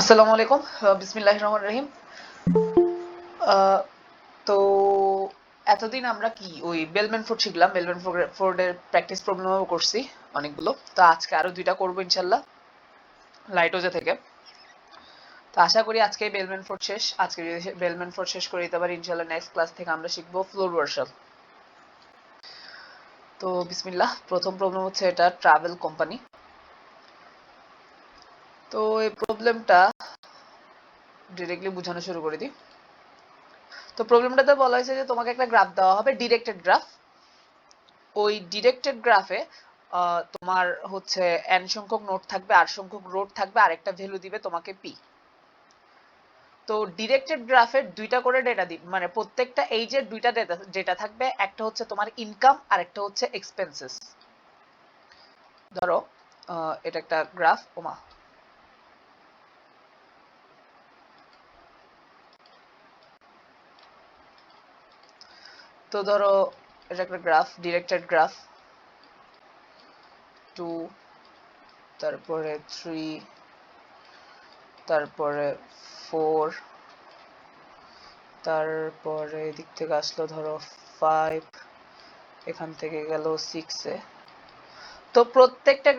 আসসালামু আলাইকুম। বিসমিল্লাহির রহমানির রহিম। আহ, তো এতদিন আমরা কি ওই বেলম্যান ফোর্ড শিখলাম, বেলম্যান ফোর্ডের প্র্যাকটিস প্রবলেমও করছি অনেকগুলো। তো আজকে আরো দুইটা করবো ইনশাল্লাহ লাইটোজে থেকে। তো আশা করি আজকে বেলম্যান ফোর্ড শেষ। আজকে যদি বেলম্যান ফোর্ড শেষ করে দিতে পারি ইনশাল্লাহ নেক্সট ক্লাস থেকে আমরা শিখবো ফ্লোর ওয়ার্শাল। তো বিসমিল্লাহ, প্রথম প্রবলেম হচ্ছে এটা ট্রাভেল কোম্পানি। তো এই প্রবলেমটা ডিরেক্টলি বোঝানো শুরু করে দিই। তো প্রবলেমটাতে বলা হয়েছে যে তোমাকে একটা গ্রাফ দেওয়া হবে, ডিরেক্টেড গ্রাফ। ওই ডিরেক্টেড গ্রাফে তোমার হচ্ছে n সংখ্যক নোড থাকবে, r সংখ্যক রোড থাকবে, আর একটা ভ্যালু দিবে তোমাকে p। তো ডিরেক্টেড গ্রাফের দুইটা করে ডেটা দিবে, মানে প্রত্যেকটা এইজের দুইটা ডেটা থাকবে, একটা হচ্ছে তোমার ইনকাম আর একটা হচ্ছে এক্সপেন্সেস। ধরো এটা একটা গ্রাফ। ওমা, তো ধরো এটা একটা গ্রাফ, ডিরেক্টেড গ্রাফ 2, তারপরে 3, তারপরে 4, তারপরে এদিক থেকে আসলো ধরো 5, এখান থেকে গেল 6 এ। তো প্রত্যেকটা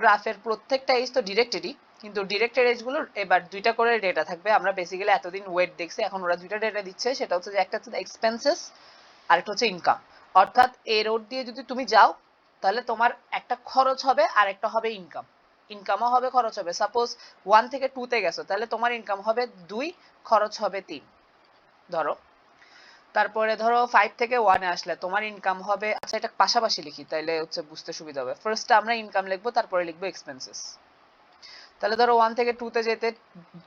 গ্রাফের প্রত্যেকটা এজ তো ডিরেক্টেডই, কিন্তু ডিরেক্টেড এজ গুলোর এবার দুইটা করে ডেটা থাকবে। আমরা বেসিক্যালি এতদিন ওয়েট দেখছি, এখন ওরা দুইটা ডেটা দিচ্ছে। সেটা হচ্ছে যে একটা হচ্ছে এক্সপেন্সেস আর একটা হচ্ছে ইনকাম। অর্থাৎ এই রোড দিয়ে যদি তুমি যাও তাহলে তোমার একটা খরচ হবে আর একটা হবে ইনকাম। ইনকামও হবে, খরচ হবে। সাপোজ 1 থেকে 2 তে গেছো, তাহলে তোমার ইনকাম হবে 2, খরচ হবে 3 ধরো। তারপরে ধরো 5 থেকে 1 এ আসলে তোমার ইনকাম হবে, আচ্ছা এটা পাশাপাশি লিখি তাইলে হচ্ছে বুঝতে সুবিধা হবে। ফার্স্ট আমরা ইনকাম লিখবো, তারপরে লিখবো এক্সপেন্সেস। তাহলে ধরো 1 থেকে 2 তে যেতে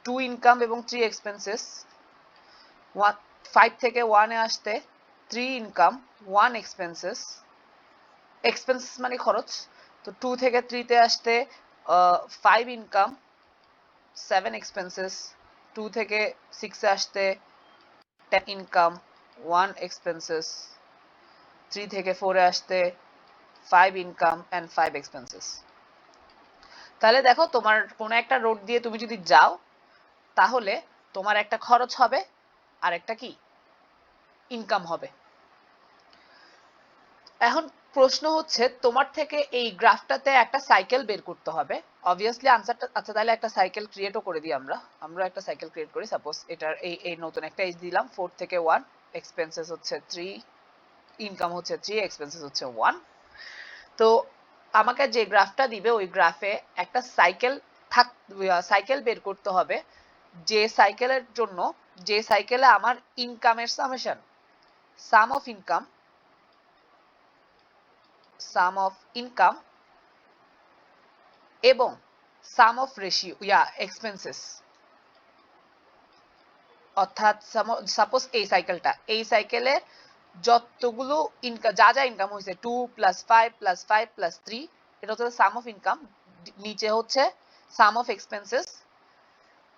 2 ইনকাম এবং 3 এক্সপেন্সেস। 5 থেকে 1 এ আসতে 3 ইনকাম 1 এক্সপেন্সেস। এক্সপেন্সেস মানে খরচ। তো 2 থেকে 3 তে আসতে 5 ইনকাম 7 এক্সপেন্সেস। 2 থেকে 6 এ আসতে 10 ইনকাম 1 এক্সপেন্সেস। 3 থেকে 4 এ আসতে 5 ইনকাম এন্ড 5 এক্সপেন্সেস। তাহলে দেখো তোমার কোন একটা রোড দিয়ে তুমি যদি যাও তাহলে তোমার একটা খরচ হবে আর একটা কি ইনকাম হবে। এখন প্রশ্ন হচ্ছে তোমার থেকে এই গ্রাফটাতে একটা সাইকেল বের করতে হবে। অবভিয়াসলি আনসারটা, আচ্ছা তাহলে একটা সাইকেল ক্রিয়েটও করে দিই আমরা একটা সাইকেল ক্রিয়েট করি। সাপোজ এটার এই নতুন একটা এজ দিলাম 4 থেকে 1, এক্সপেন্সেস হচ্ছে 3, ইনকাম হচ্ছে 3, এক্সপেন্সেস হচ্ছে 1। তো আমাকে যে গ্রাফটা দিবে ওই গ্রাফে একটা সাইকেল বের করতে হবে, যে সাইকেলের জন্য, যে সাইকেলে আমার ইনকামের সামেশন, সাম অফ ইনকাম এবং সাম অফ রেশিও এক্সপেন্সেস। অর্থাৎ সাপোজ এই সাইকেলে যতগুলো ইনকাম, যা যা ইনকাম হয়েছে 2 প্লাস 5 প্লাস 5 প্লাস 3, এটা হচ্ছে সাম অফ ইনকাম। নিচে হচ্ছে সাম অফ এক্সপেন্সেস।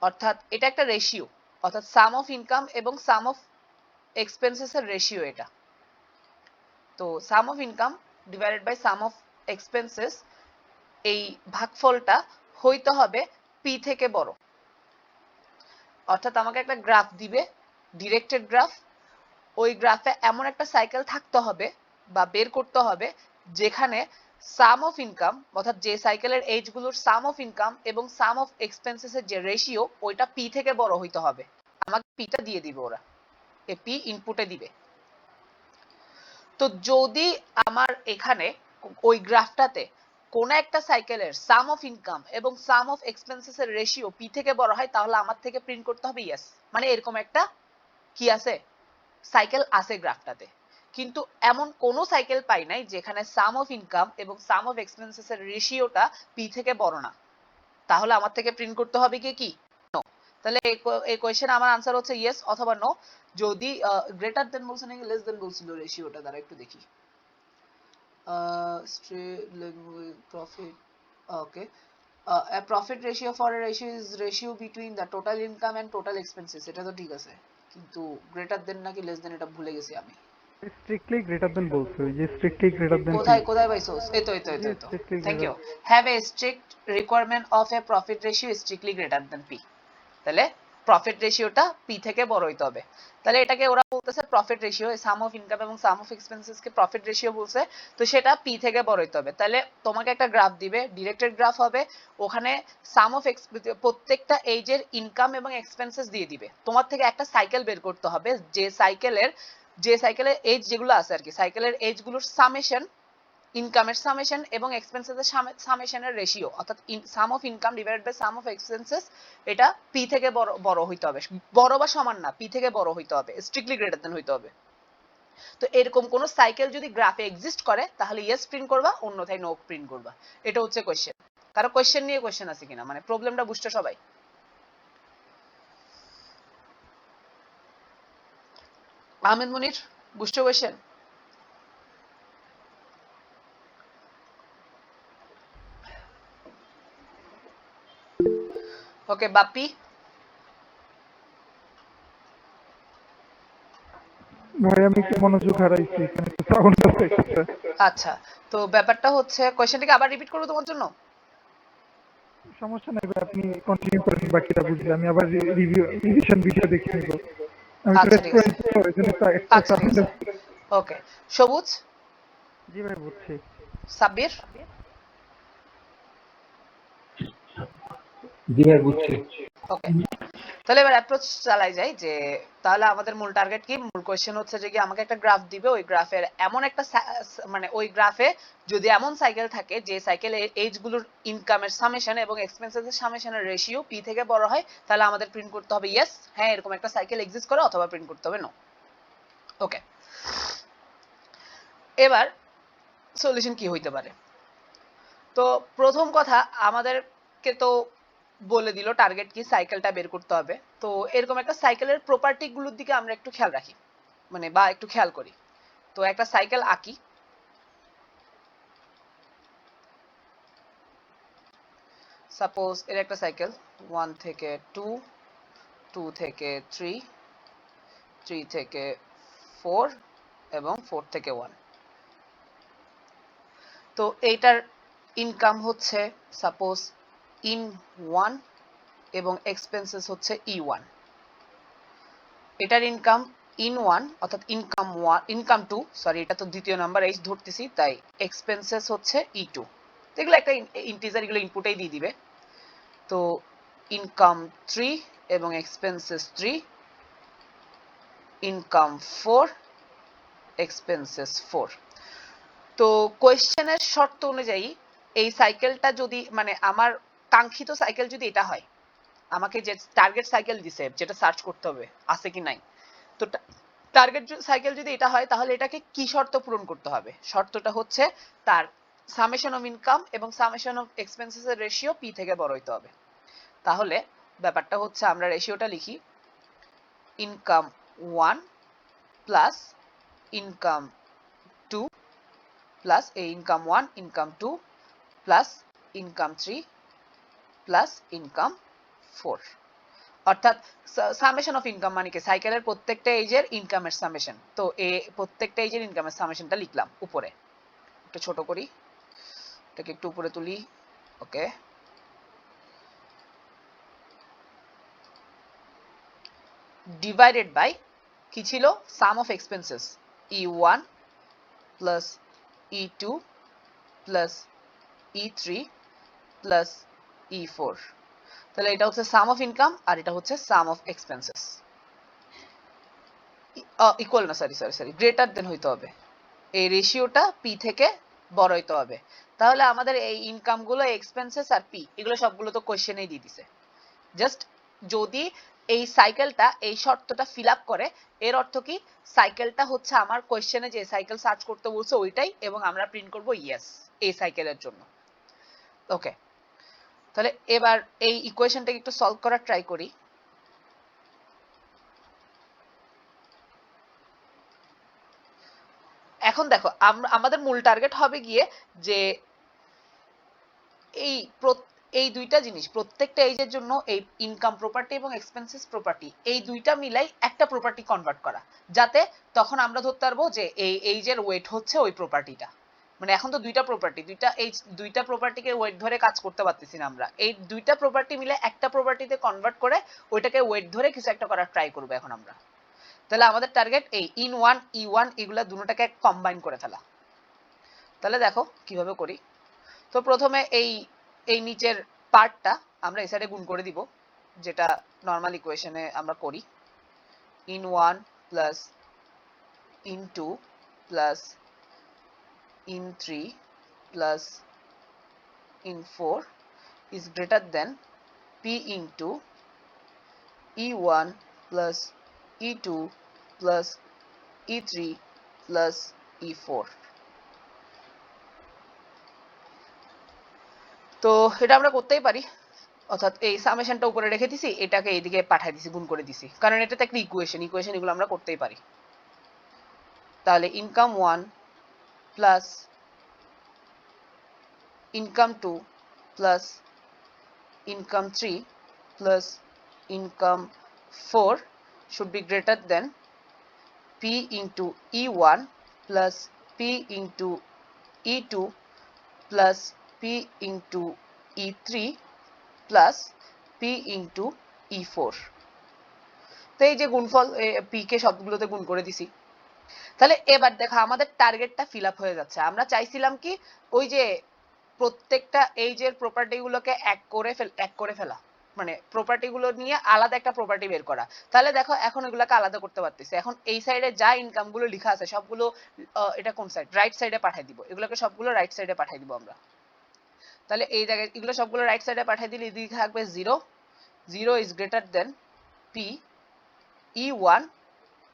অর্থাৎ এটা একটা রেশিও, অর্থাৎ সাম অফ ইনকাম এবং সাম অফ এক্সপেন্সেস এর রেশিও এটা। তো sum of income divided by sum of expenses, এই ভাগফলটা হইতে হবে পি থেকে বড়। অর্থাৎ আমাকে একটা গ্রাফ দিবে, ডিরেক্টেড গ্রাফ। ওই গ্রাফে এমন একটা সাইকেল থাকতে হবে বা বের করতে হবে যেখানে সাম অফ ইনকাম, অর্থাৎ যে সাইকেলের এজ গুলোর সাম অফ ইনকাম এবং সাম অফ এক্সপেন্সেস এর যে রেশিও ওইটা পি থেকে বড় হইতে হবে। আমাকে পিটা দিয়ে দিবে ওরা, এ পি ইনপুটে দিবে। তো যদি আমার এখানে ওই গ্রাফটাতে কোন একটা সাইকেলের সাম অফ ইনকাম এবং সাম অফ এক্সপেন্সেস এর রেশিও পি থেকে বড় হয়, তাহলে আমার থেকে প্রিন্ট করতে হবে ইয়েস, মানে এরকম একটা কি আছে, সাইকেল আছে গ্রাফটাতে। কিন্তু এমন কোন সাইকেল পাই নাই যেখানে সাম অফ ইনকাম এবং সাম অফ এক্সপেন্সেস এর রেশিওটা পি থেকে বড় না। তাহলে আমার থেকে প্রিন্ট করতে হবে কি নো। তাহলে এই কোশ্চেন আমার আনসার হচ্ছে ইয়েস অথবা নো। যদি গ্রেটার দেন বলছে নাকি লেস দেন বলছিল রেশিওটা, দ্বারা একটু দেখি। profit, okay. A profit ratio for a ratio is ratio between the total income and total expenses, এটা তো ঠিক আছে, কিন্তু গ্রেটার দেন নাকি লেস দেন এটা ভুলে গেছি আমি। স্ট্রিক্টলি গ্রেটার দেন বলছে, ওই যে স্ট্রিক্টলি গ্রেটার দেন পি। কোথায় কোথায় পাইছোস? এই তো যে strictly thank greater. You. Have a strict requirement of a profit ratio strictly greater than P. তাহলে প্রফিট রেশিওটা পি থেকে বড় হইতে হবে। তাহলে এটাকে ওরা বলতেছে profit ratio, sum of income এবং সাম অফ এক্সপেন্সেস কে প্রফিট রেশিও বলছে। তো সেটা পি থেকে বড় হইতে হবে। তাহলে তোমাকে একটা গ্রাফ দিবে, ডিরেক্টেড গ্রাফ হবে, ওখানে সাম অফ প্রত্যেকটা এজের ইনকাম এবং এক্সপেন্সেস দিয়ে দিবে। তোমার থেকে একটা সাইকেল বের করতে হবে, যে সাইকেলের এজ যেগুলো আছে আর কি, সাইকেলের এজ গুলোর সামেশন, ইনকামের সামেশন এবং এক্সপেন্সেসের সামেশনের রেশিও, অর্থাৎ সাম of income divided by sum of expenses, এটা পি থেকে বড় হইতে হবে। বড় বা সমান না, পি থেকে বড় হইতে হবে, স্ট্রিক্টলি গ্রেটার দেন হইতে হবে। তো এরকম কোন সাইকেল যদি গ্রাফে এক্সিস্ট করে তাহলে ইয়েস প্রিন্ট করবা, অন্যথায় নো প্রিন্ট করবা। এটা হচ্ছে কোশ্চেন। কারো কোশ্চেন নিয়ে কোশ্চেন আছে কিনা, মানে প্রবলেমটা বুঝতে সবাই? আহমেদ মনির, বুঝতে কোশ্চেন? ওকে বাপি? ভাই আমি একটু মনোযোগ হারাইছি, এখানে একটু সাউন্ড আছে একটা। আচ্ছা, তো ব্যাপারটা হচ্ছে, কোশ্চেনটাকে আবার রিপিট করবো তোমার জন্য? সমস্যা নাই ভাই, আপনি কন্টিনিউ করেন, বাকিটা বুঝলে আমি আবার রিভিশন ভিডিও দেখে নিব। আমি তো আচ্ছা ঠিক আছে, রেস্টুরেন্টে, তো এই জন্য একটা আচ্ছা ঠিক সাউন্ড আছে। আছে। ওকে, সবুজ? জি ভাই বুঝছি। সাব্বির? জি ভাই বুঝছি। ওকে, তাহলে এবার অ্যাপ্রোচ চালাই যাই যে তাহলে আমাদের মূল টার্গেট কি? মূল কোশ্চেন হচ্ছে যে কি আমাকে একটা গ্রাফ দিবে, ওই গ্রাফের এমন একটা মানে ওই গ্রাফে যদি এমন সাইকেল থাকে যে সাইকেলে এজ গুলোর ইনকামের সামেশন এবং এক্সপেন্সেস এর সামেশনের রেশিও পি থেকে বড় হয়, তাহলে আমাদের প্রিন্ট করতে হবে ইয়েস, হ্যাঁ এরকম একটা সাইকেল এক্সিস্ট করে, অথবা প্রিন্ট করতে হবে নো। ওকে, এবার সলিউশন কি হইতে পারে? তো প্রথম কথা, আমাদেরকে তো বলে দিল টার্গেট কি, সাইকেলটা বের করতে হবে। তো এরকম একটা সাইকেলের প্রপার্টি গুলোর দিকে আমরা একটু খেয়াল রাখি, মানে বা একটু খেয়াল করি। তো একটা সাইকেল আঁকি। সাপোজ এর একটা সাইকেল 1 থেকে 2, 2 থেকে 3, 3 থেকে 4 এবং 4 থেকে 1। তো এইটার ইনকাম হচ্ছে সাপোজ ইন 1 এবং এক্সপেন্সেস হচ্ছে E1। এটার ইনকাম ইন 1 অর্থাৎ ইনকাম 2, সরি এটা তো দ্বিতীয় নাম্বার এইচ ধরতেছি, তাই এক্সপেন্সেস হচ্ছে E2। এগুলো একটা ইন্টিজার, এগুলো ইনপুটেই দিয়ে দিবে। তো ইনকাম 3 এবং এক্সপেন্সেস 3, ইনকাম 4, এক্সপেন্সেস 4। তো কোয়েশ্চেনের শর্ত অনুযায়ী এই সাইকেলটা যদি, মানে আমার কাঙ্ক্ষিত সাইকেল যদি এটা হয়, আমাকে যে টার্গেট সাইকেল দিছে যেটা সার্চ করতে হবে আছে কি নাই, তো টার্গেট সাইকেল যদি এটা হয় তাহলে এটাকে কি শর্ত পূরণ করতে হবে? শর্তটা হচ্ছে তার সামেশন অফ ইনকাম এবং সামেশন অফ এক্সপেন্সেস এর রেশিও পি থেকে বড় হইতে হবে। তাহলে ব্যাপারটা হচ্ছে আমরা রেশিওটা লিখি, ইনকাম 1 প্লাস ইনকাম 2 প্লাস এই income 1, income 2 plus income 3 plus income 4। অর্থাৎ সামেশন অফ ইনকাম মানে কি, সাইকেলের প্রত্যেকটা এজের ইনকামের সামেশন। তো প্রত্যেকটা এজের ইনকামের সামেশনটা লিখলাম উপরে। একটু ছোট করি, এটাকে একটু উপরে তুলি। ওকে, ডিভাইডেড বাই কি ছিল, sum of expenses E1 plus E2 plus E3 plus E4। তাহলে এটা হচ্ছে সাম অফ ইনকাম আর এটা হচ্ছে সাম অফ এক্সপেন্সেস। ইকুয়াল না, সরি গ্রেটার দেন হইতে হবে, এই রেশিওটা পি থেকে বড় হইতে হবে। তাহলে আমাদের এই ইনকাম গুলো, এক্সপেন্সেস আর পি, এগুলো সবগুলো তো কোশ্চেনেই দিয়ে দিছে। জাস্ট যদি এই সাইকেলটা এই শর্তটা ফিল আপ করে, এর অর্থ কি, সাইকেলটা হচ্ছে আমার কোশ্চেনে যে সাইকেল সার্চ করতে বলছে ওইটাই, এবং আমরা প্রিন্ট করব ইয়েস এই সাইকেলের জন্য। ওকে, তাহলে এবার এই ইকুয়েশনটাকে একটু সলভ করার ট্রাই করি। এখন দেখো, আমাদের মূল টার্গেট হবে গিয়ে যে এই এই দুইটা জিনিস প্রত্যেকটা এইজের জন্য এই ইনকাম প্রপার্টি এবং এক্সপেন্সেস প্রপার্টি এই দুইটা মিলাই একটা প্রপার্টি কনভার্ট করা, যাতে তখন আমরা ধরতে পারবো যে এই এইজের ওয়েট হচ্ছে ওই প্রপার্টিটা। মানে এখন তো দুইটা প্রপার্টি, দুইটা প্রপার্টিকে ওয়েট ধরে কাজ করতে পারতেছি না আমরা, এই দুইটা প্রপার্টি মিলে একটা প্রপার্টিতে কনভার্ট করে ওইটাকে ওয়েট ধরে কিছু একটা করার ট্রাই করবো এখন আমরা। তাহলে আমাদের টার্গেট এই ইন ওয়ান ই ওয়ান এগুলা দুটোটাকে কম্বাইন করে ফেলা। তাহলে দেখো কিভাবে করি। তো প্রথমে এই নিচের পার্টটা আমরা এই সাইডে গুণ করে দিব, যেটা নর্মাল ইকুয়েশনে আমরা করি। In one plus in two plus in 3 plus in 4 is greater than P into E1 plus E2 plus E3 plus E4. তো এটা আমরা করতেই পারি, অর্থাৎ এই সামেশনটা উপরে রেখে দিছি, এটাকে এইদিকে পাঠিয়ে দিছি, গুণ করে দিছি, কারণ এটাতে একটা ইকুয়েশন এগুলো আমরা করতেই পারি। তাহলে income 1 plus income 2 plus income 3 plus income 4 should be greater than P into E1 plus P into E2 plus P into E3 plus P into E4. তো এই যে গুণফল P কে সবগুলোতে গুণ করে দিছি। তাহলে এবার দেখো আমাদের টার্গেটটা ফিল আপ হয়ে যাচ্ছে। আমরা চাইছিলাম কি ওই যে প্রত্যেকটা এইজের প্রপার্টি গুলোকে এক করে ফেলা, মানে প্রপার্টি গুলো নিয়ে আলাদা একটা প্রপার্টি বের করা। তাহলে দেখো এখন এগুলোকে আলাদা করতে পারতেছি। এখন এই সাইডে যা ইনকাম গুলো লেখা আছে সবগুলো এটা কোন সাইড, রাইট সাইডে পাঠিয়ে দিব, এগুলোকে সবগুলো রাইট সাইডে পাঠিয়ে দিব আমরা। তাহলে এই জায়গায় এগুলো সবগুলো রাইট সাইডে পাঠিয়ে দিলে এদিকে থাকবে 0 0 is greater than P E1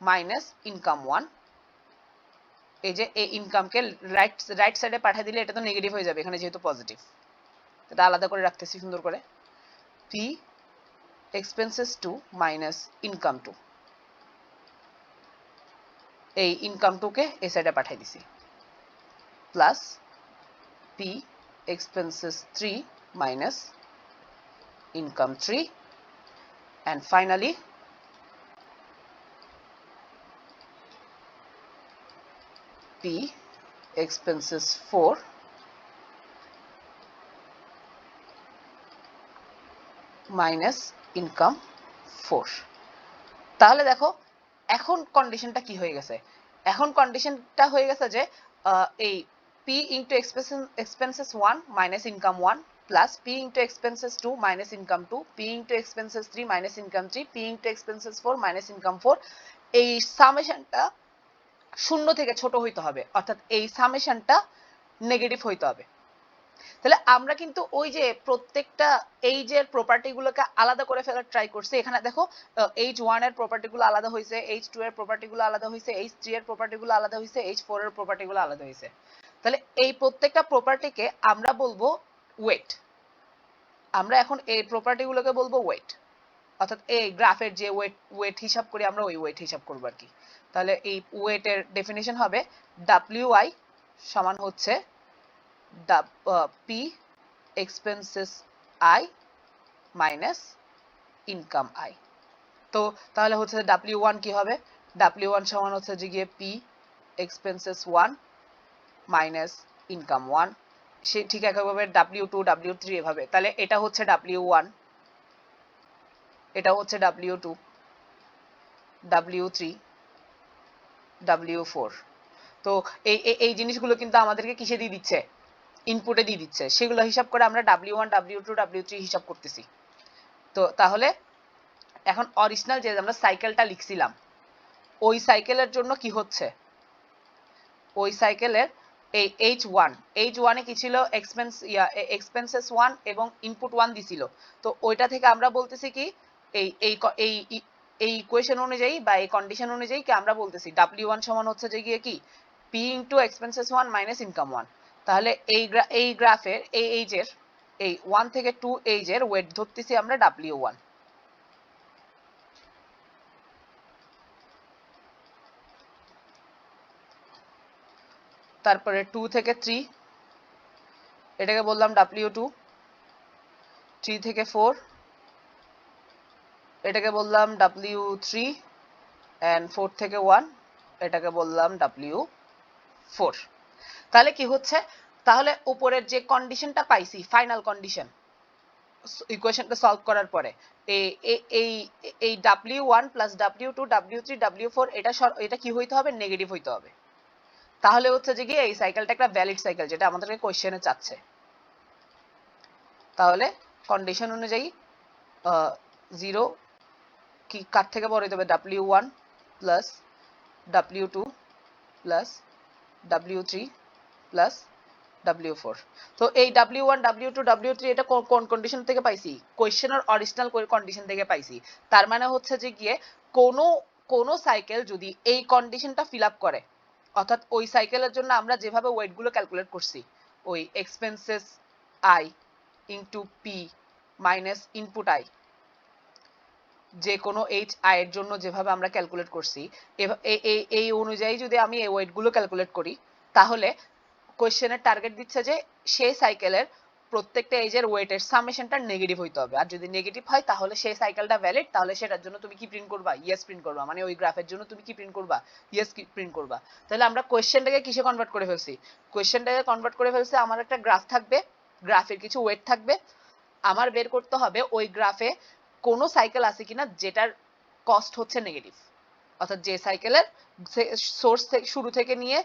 minus income 1। এই যে এই ইনকামকে রাইট সাইডে পাঠিয়ে দিলে এটা তো নেগেটিভ হয়ে যাবে এখানে যেহেতু পজিটিভ, এটা আলাদা করে রাখতেছি সুন্দর করে। P expenses 2 minus income 2, এই ইনকাম 2 কে এই সাইডে পাঠিয়ে দিছি, plus P expenses 3 minus income 3, and finally P expenses 4 minus income 4। তাহলে দেখো এখন কন্ডিশনটা কি হয়ে গেছে, এখন কন্ডিশনটা হয়ে গেছে যে এই P into expenses 1 minus income 1 plus P into expenses 2 minus income 2, P into expenses 3 minus income 3, P into expenses 4 minus income 4, এই সামেশনটা শূন্য থেকে ছোট হইতে হবে, অর্থাৎ এই সামেশনটা নেগেটিভ হইতে হবে। তাহলে আমরা কিন্তু ওই যে প্রত্যেকটা এইজের প্রপার্টি গুলোকে আলাদা করে ফেলার ট্রাই করছি। এখানে দেখো H1 এর প্রপার্টি গুলো আলাদা হয়েছে, H2 এর প্রপার্টি গুলো আলাদা হয়েছে, H3 এর প্রপার্টি গুলো আলাদা হয়েছে, H4 এর প্রপার্টি গুলো আলাদা হয়েছে। তাহলে এই প্রত্যেকটা প্রপার্টিকে আমরা বলবো ওয়েট। আমরা এখন এই প্রপার্টি গুলোকে বলবো ওয়েট, অর্থাৎ এই গ্রাফের যে ওয়েট হিসাব করি আমরা ওই ওয়েট হিসাব করবো আর কি। তাহলে এই ওয়েটের ডেফিনিশন হবে WI সমান হচ্ছে P expenses I minus income I। তো তাহলে হচ্ছে W1 কি হবে, W1 সমান হচ্ছে যে গিয়ে P expenses 1 minus income 1, সে ঠিক একইভাবে W2 W3 এভাবে। তাহলে এটা হচ্ছে W1, এটা হচ্ছে W2 W3 W4। তো এই জিনিসগুলো কিন্তু আমাদেরকে কিসে দিয়ে দিচ্ছে, ইনপুটে দিয়ে দিচ্ছে, সেগুলো হিসাব করে আমরা W1 W2 W3 হিসাব করতেছি। তো তাহলে এখন অরিজিনাল যে আমরা সাইকেলটা লিখছিলাম ওই সাইকেলের জন্য কি হচ্ছে, ওই সাইকেলের এই H1 এ কি ছিল, এক্সপেন্সেস 1 এবং ইনপুট 1 দিছিল। তো ওইটা থেকে আমরা বলতেছি কি এই এই এই ইকুয়েশন অনুযায়ী বা এই কন্ডিশন অনুযায়ী কি আমরা বলতেছি W1 সমান হচ্ছে যে গিয়ে কি P into expenses 1 minus income 1। তাহলে এই গ্রাফের এই এইজের এই 1 থেকে 2 এইজের ওয়েট ধরতেছি আমরা W1। তারপরে 2 থেকে 3 এটাকে বললাম W2, 3 থেকে 4, এটাকে বললাম W3 and 4 থেকে 1, এটাকে বললাম W4। তাহলে কি হচ্ছে, তাহলে উপরের যে কন্ডিশনটা পাইছি ফাইনাল কন্ডিশন ইকুয়েশনটা সলভ করার পরে এই W1 plus W2 W3 W4 এটা কি হইতে হবে, নেগেটিভ হইতে হবে। তাহলে হচ্ছে যে কি এই সাইকেলটা একটা ভ্যালিড সাইকেল, যেটা আমাদেরকে কোশ্চেনে চাচ্ছে। তাহলে কন্ডিশন অনুযায়ী 0 কি কার থেকে বড় হইতে হবে, W1 plus W2 plus W3 plus W4। তো এই W1 W2 W3 এটা কোন কন্ডিশন থেকে পাইছি, কোশ্চেনের অরিজিনাল কন্ডিশন থেকে পাইছি। তার মানে হচ্ছে যে গিয়ে কোন সাইকেল যদি এই কন্ডিশনটা ফিল আপ করে, অর্থাৎ ওই সাইকেলের জন্য আমরা যেভাবে ওয়েট গুলো ক্যালকুলেট করছি, ওই expenses I into P minus input I, যে কোনো এইচ আই এর জন্য যেভাবে আমরা ক্যালকুলেট করছি, এই অনুযায়ী যদি আমি এই ওয়েট গুলো ক্যালকুলেট করি, তাহলে কোশ্চেনের টার্গেট দিচ্ছে যে সেই সাইকেলের প্রত্যেকটা এজের ওয়েটের সামেশনটা নেগেটিভ হইতে হবে। আর যদি নেগেটিভ হয় তাহলে সেই সাইকেলটা ভ্যালিড, তাহলে সেটার জন্য তুমি কি প্রিন্ট করবা, ইয়েস প্রিন্ট করবা। মানে ওই গ্রাফের জন্য তুমি কি প্রিন্ট করবা, ইয়েস প্রিন্ট করবা। তাহলে আমরা কোশ্চেনটাকে কিসে কনভার্ট করে ফেলছি, কোশ্চেনটাকে কনভার্ট করে ফেলছি, আমার একটা গ্রাফ থাকবে, গ্রাফের কিছু ওয়েট থাকবে, আমার বের করতে হবে ওই গ্রাফে কোনো সাইকেল আছে কিনা যেটার কস্ট হচ্ছে নেগেটিভ, অর্থাৎ যে সাইকেলের সোর্স থেকে শুরু থেকে নিয়ে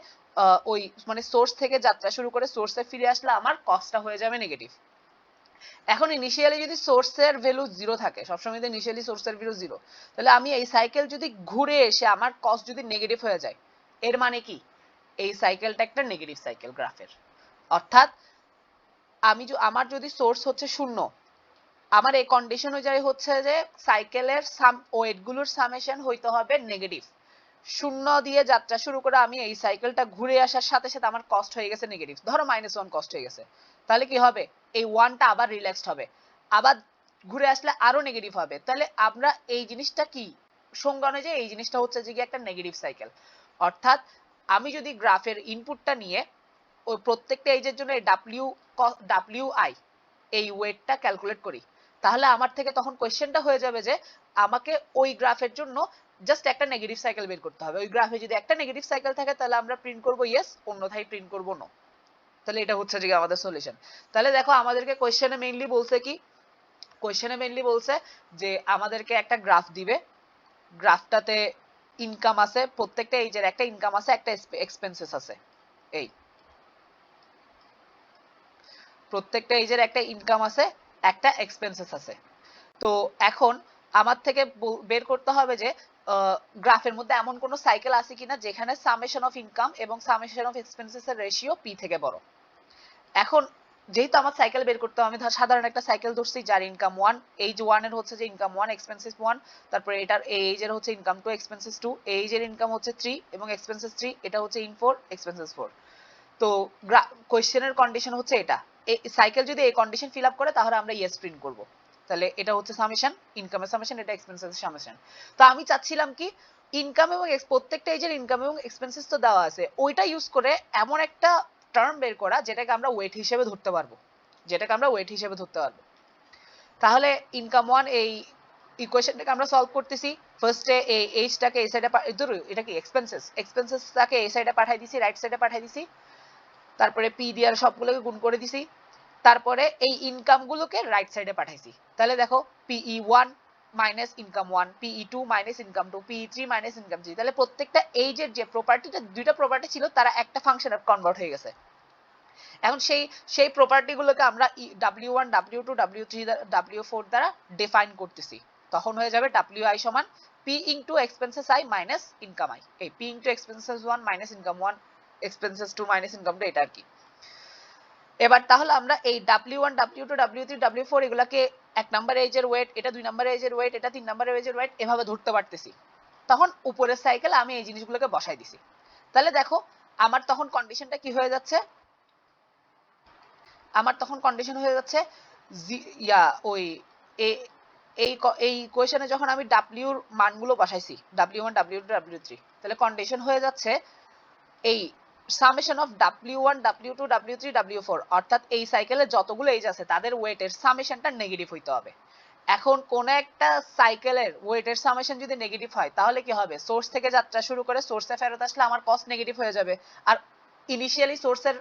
ওই মানে সোর্স থেকে যাত্রা শুরু করে সোর্সে ফিরে আসলে আমার কস্টটা হয়ে যাবে নেগেটিভ। এখন ইনিশিয়ালি যদি সোর্সের ভ্যালু 0 থাকে, সবসময় যদি ইনিশিয়ালি সোর্সের ভ্যালু 0, তাহলে আমি এই সাইকেল যদি ঘুরে এসে আমার কস্ট যদি নেগেটিভ হয়ে যায়, এর মানে কি এই সাইকেলটা একটা নেগেটিভ সাইকেল গ্রাফের। অর্থাৎ আমার যদি সোর্স হচ্ছে 0, আমার এই কন্ডিশন অনুযায়ী হচ্ছে যে সাইকেলের ওয়েট গুলোর সামেশন হইতে হবে নেগেটিভ। 0 দিয়ে যাত্রা শুরু করে আমি এই সাইকেলটা ঘুরে আসার সাথে সাথে আমার কস্ট হয়ে গেছে নেগেটিভ, ধরো -1 কস্ট হয়ে গেছে, তাহলে কি হবে, এই 1টা আবার রিল্যাক্সড হবে, আবার ঘুরে আসলে আরো নেগেটিভ হবে। তাহলে আমরা এই জিনিসটা কি সংজ্ঞা অনুযায়ী এই জিনিসটা হচ্ছে যে একটা নেগেটিভ সাইকেল। অর্থাৎ আমি যদি গ্রাফের ইনপুটটা নিয়ে ওই প্রত্যেকটা এজের জন্য WI এই ওয়েটটা ক্যালকুলেট করি, তাহলে আমার থেকে তখন কোশ্চেনটা হয়ে যাবে যে আমাকে ওই গ্রাফের জন্য জাস্ট একটা নেগেটিভ সাইকেল বের করতে হবে। ওই গ্রাফে যদি একটা নেগেটিভ সাইকেল থাকে তাহলে আমরা প্রিন্ট করব ইয়েস, অন্যথায় প্রিন্ট করব নো। তাহলে এটা হচ্ছে যে আমাদের সলিউশন। তাহলে দেখো আমাদেরকে কোশ্চেনে মেইনলি বলছে কি, কোশ্চেনে মেইনলি বলছে যে আমাদেরকে একটা গ্রাফ দিবে, গ্রাফটাতে ইনকাম আছে, প্রত্যেকটা এজের একটা ইনকাম আছে, একটা এক্সপেন্সেস আছে, এই প্রত্যেকটা এজের একটা ইনকাম আছে, একটা এক্সপেন্সেস আছে। তো এখন আমার থেকে বের করতে হবে যে গ্রাফের মধ্যে এমন কোন সাইকেল আছে কিনা যেখানে সামেশন অফ ইনকাম এবং সামেশন অফ এক্সপেন্সেস এর রেশিও পি থেকে বড়। এখন যেহেতু আমার সাইকেল বের করতে হবে, আমি সাধারণ একটা সাইকেল ধরছি যার ইনকাম 1, এইজ 1 এর হচ্ছে যে ইনকাম 1 এক্সপেন্সেস 1, তারপরে এটার এইজ এর হচ্ছে ইনকাম 2 এক্সপেন্সেস 2, এইজ এর ইনকাম হচ্ছে 3 এবং এক্সপেন্সেস 3, এটা হচ্ছে ইন 4 এক্সপেন্সেস 4। তো কোশ্চেনের কন্ডিশন হচ্ছে এটা, এই সাইকেল যদি এই কন্ডিশন ফিল আপ করে তাহলে আমরা ইয়েস প্রিন্ট করব। তাহলে এটা হচ্ছে সামেশন, ইনকামের সামেশন, এটা এক্সপেন্সেস সামেশন। তো আমি চাচ্ছিলাম কি ইনকাম এবং প্রত্যেকটা এজের ইনকাম এবং এক্সপেন্সেস তো দেওয়া আছে, ওইটা ইউজ করে এমন একটা টার্ম বের করা যেটাকে আমরা ওয়েট হিসেবে ধরতে পারবো, তাহলে ইনকাম 1 এই ইকুয়েশনটাকে আমরা সলভ করতেছি। ফার্স্টে এই এইচটাকে এই সাইডে এটা কি এক্সপেন্সেসটাকে এই সাইডে পাঠিয়ে দিছি, রাইট সাইডে পাঠিয়ে দিছি, তারপরে পি দিয়ে সবগুলোকে গুণ করে দিছি, তারপরে এই ইনকাম গুলোকে রাইট সাইডে পাঠাইছি। তাহলে দেখো PE1 minus income 1, PE2 minus income 2, PE3 minus income 3। তাহলে প্রত্যেকটা এইজের যে প্রপার্টিটা, দুইটা প্রপার্টি ছিল, তারা একটা ফাংশনে কনভার্ট হয়ে গেছে। এখন সেই প্রপার্টি গুলোকে আমরা W1 W2 W3 W4 দ্বারা ডিফাইন করতেছি। তখন হয়ে যাবে WI সমান P into expenses I minus income I। এই P into expenses 1 minus income 1 expenses 2 minus income 2, এটা আর কি। এবার তাহলে আমরা এই W1 W2 W3 W4 এগুলাকে 1 নাম্বার এজের ওয়েট, এটা 2 নাম্বার এজের ওয়েট, এটা 3 নাম্বার এজের ওয়েট, এভাবে ধরতে পারতেছি। তখন উপরের সাইকেলে আমি এই জিনিসগুলোকে বসাই দিছি। তাহলে দেখো আমার তখন কন্ডিশনটা কি হয়ে যাচ্ছে, আমার তখন কন্ডিশন হয়ে যাচ্ছে ওই এই কোয়েশনে যখন আমি ডাব্লিউর মানগুলো বসাইছি W1 W2 W3, তাহলে কন্ডিশন হয়ে যাচ্ছে এই summation of W1 W2 W3 W4 অর্থাৎ এই সাইকেলে যতগুলো এজ আছে তাদের ওয়েটের সামেশনটা নেগেটিভ হইতে হবে। এখন কোন একটা সাইকেলের ওয়েটের সামেশন যদি নেগেটিভ হয় তাহলে কি হবে, সোর্স থেকে যাত্রা শুরু করে সোর্সে ফেরত আসলে আমার কস্ট নেগেটিভ হয়ে যাবে। আর ইনিশিয়ালি সোর্সের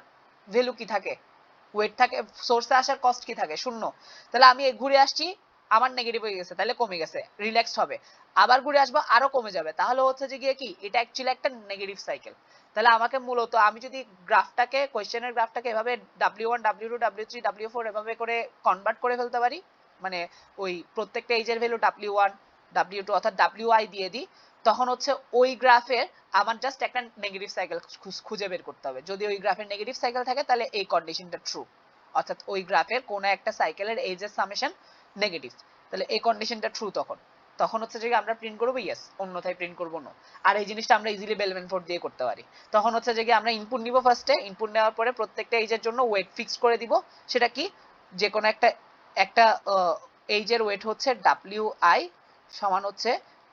ভ্যালু কি থাকে, ওয়েট থাকে, সোর্সে আসার কস্ট কি থাকে, শূন্য। তাহলে আমি ঘুরে আসছি, আমার নেগেটিভ হয়ে গেছে, তাহলে কমে গেছে, রিল্যাক্স হবে। আবার ঘুরে আসবো, আরো কমে যাবে, তাহলে হচ্ছে যে গিয়ে কি এটা অ্যাকচুয়ালি একটা নেগেটিভ সাইকেল। তাহলে আমাকে মূলত আমি যদি গ্রাফটাকে, কোশ্চেনের গ্রাফটাকে এভাবে W1 W2 W3 W4 এভাবে করে কনভার্ট করে ফেলতে পারি, মানে ওই প্রত্যেকটা এজের ভ্যালু W1 W2 অর্থাৎ WI দিয়ে দিই, তখন হচ্ছে ওই গ্রাফের আমার জাস্ট একটা নেগেটিভ সাইকেল খুঁজে বের করতে হবে। যদি ওই গ্রাফের নেগেটিভ সাইকেল থাকে তাহলে এই কন্ডিশনটা ট্রু, অর্থাৎ ওই গ্রাফের কোন একটা সাইকেলের এজের সামেশন নেগেটিভ, তাহলে এই কন্ডিশনটা ট্রু। তখন হচ্ছে যে আমরা প্রিন্ট করবো ইয়েস, অন্যথায় প্রিন্ট করবো নো। আর এই জিনিসটা আমরা ইজিলি বেলম্যান ফোর্ড দিয়ে করতে পারি। তখন হচ্ছে যে আমরা ইনপুট নিব, ফার্স্টে ইনপুট নেওয়ার পরে প্রত্যেকটা এজের জন্য ওয়েট ফিক্স করে দিব। সেটা কি, যে কোনো একটা এজের ওয়েট হচ্ছে WI সমান হচ্ছে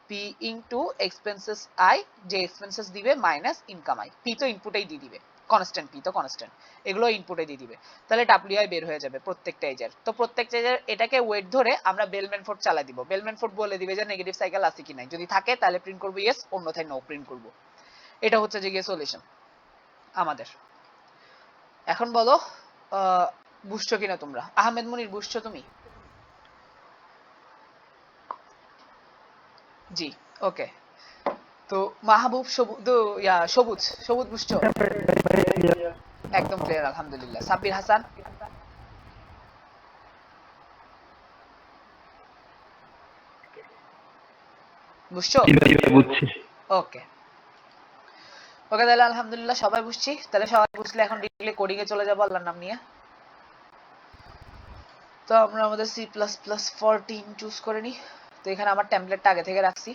P ইনটু এক্সপেন্সেস I, যে এক্সপেন্সেস দিবে মাইনাস ইনকাম I। P তো ইনপুটেই দিয়ে দিবে, কনস্ট্যান্ট, P তো কনস্ট্যান্ট, এগুলো ইনপুটে দিয়ে দিবে। তাহলে WI বের হয়ে যাবে প্রত্যেকটা এজের। তো প্রত্যেকটা এজের এটাকে ওয়েট ধরে আমরা বেলম্যান ফোর্ড চালাই দিব। বেলম্যান ফোর্ড বলে দিবে যে নেগেটিভ সাইকেল আছে কি নাই, যদি থাকে তাহলে প্রিন্ট করব ইয়েস, অন্যথায় নো প্রিন্ট করব। এটা হচ্ছে যে গিয়ে সলিউশন আমাদের। এখন বলো বুঝছো কিনা তোমরা? আহমেদ মুনির, বুঝছো তুমি? জি, ওকে। তো মাহবুব সবুজ সবুজ বুঝছো? একদম ক্লিয়ার, আলহামদুলিল্লাহ। সাব্বির হাসান? বুঝছো? বুঝছি। ওকে ওকে, তাহলে আলহামদুলিল্লাহ সবাই বুঝছি। তাহলে সবাই বুঝলে এখন ডিরেক্টলি কোডিং এ চলে যাবো আল্লাহর নাম নিয়ে। তো আমরা আমাদের C++14 চুজ করে নিই। তো এখানে আমার টেমপ্লেটটা আগে থেকে রাখছি।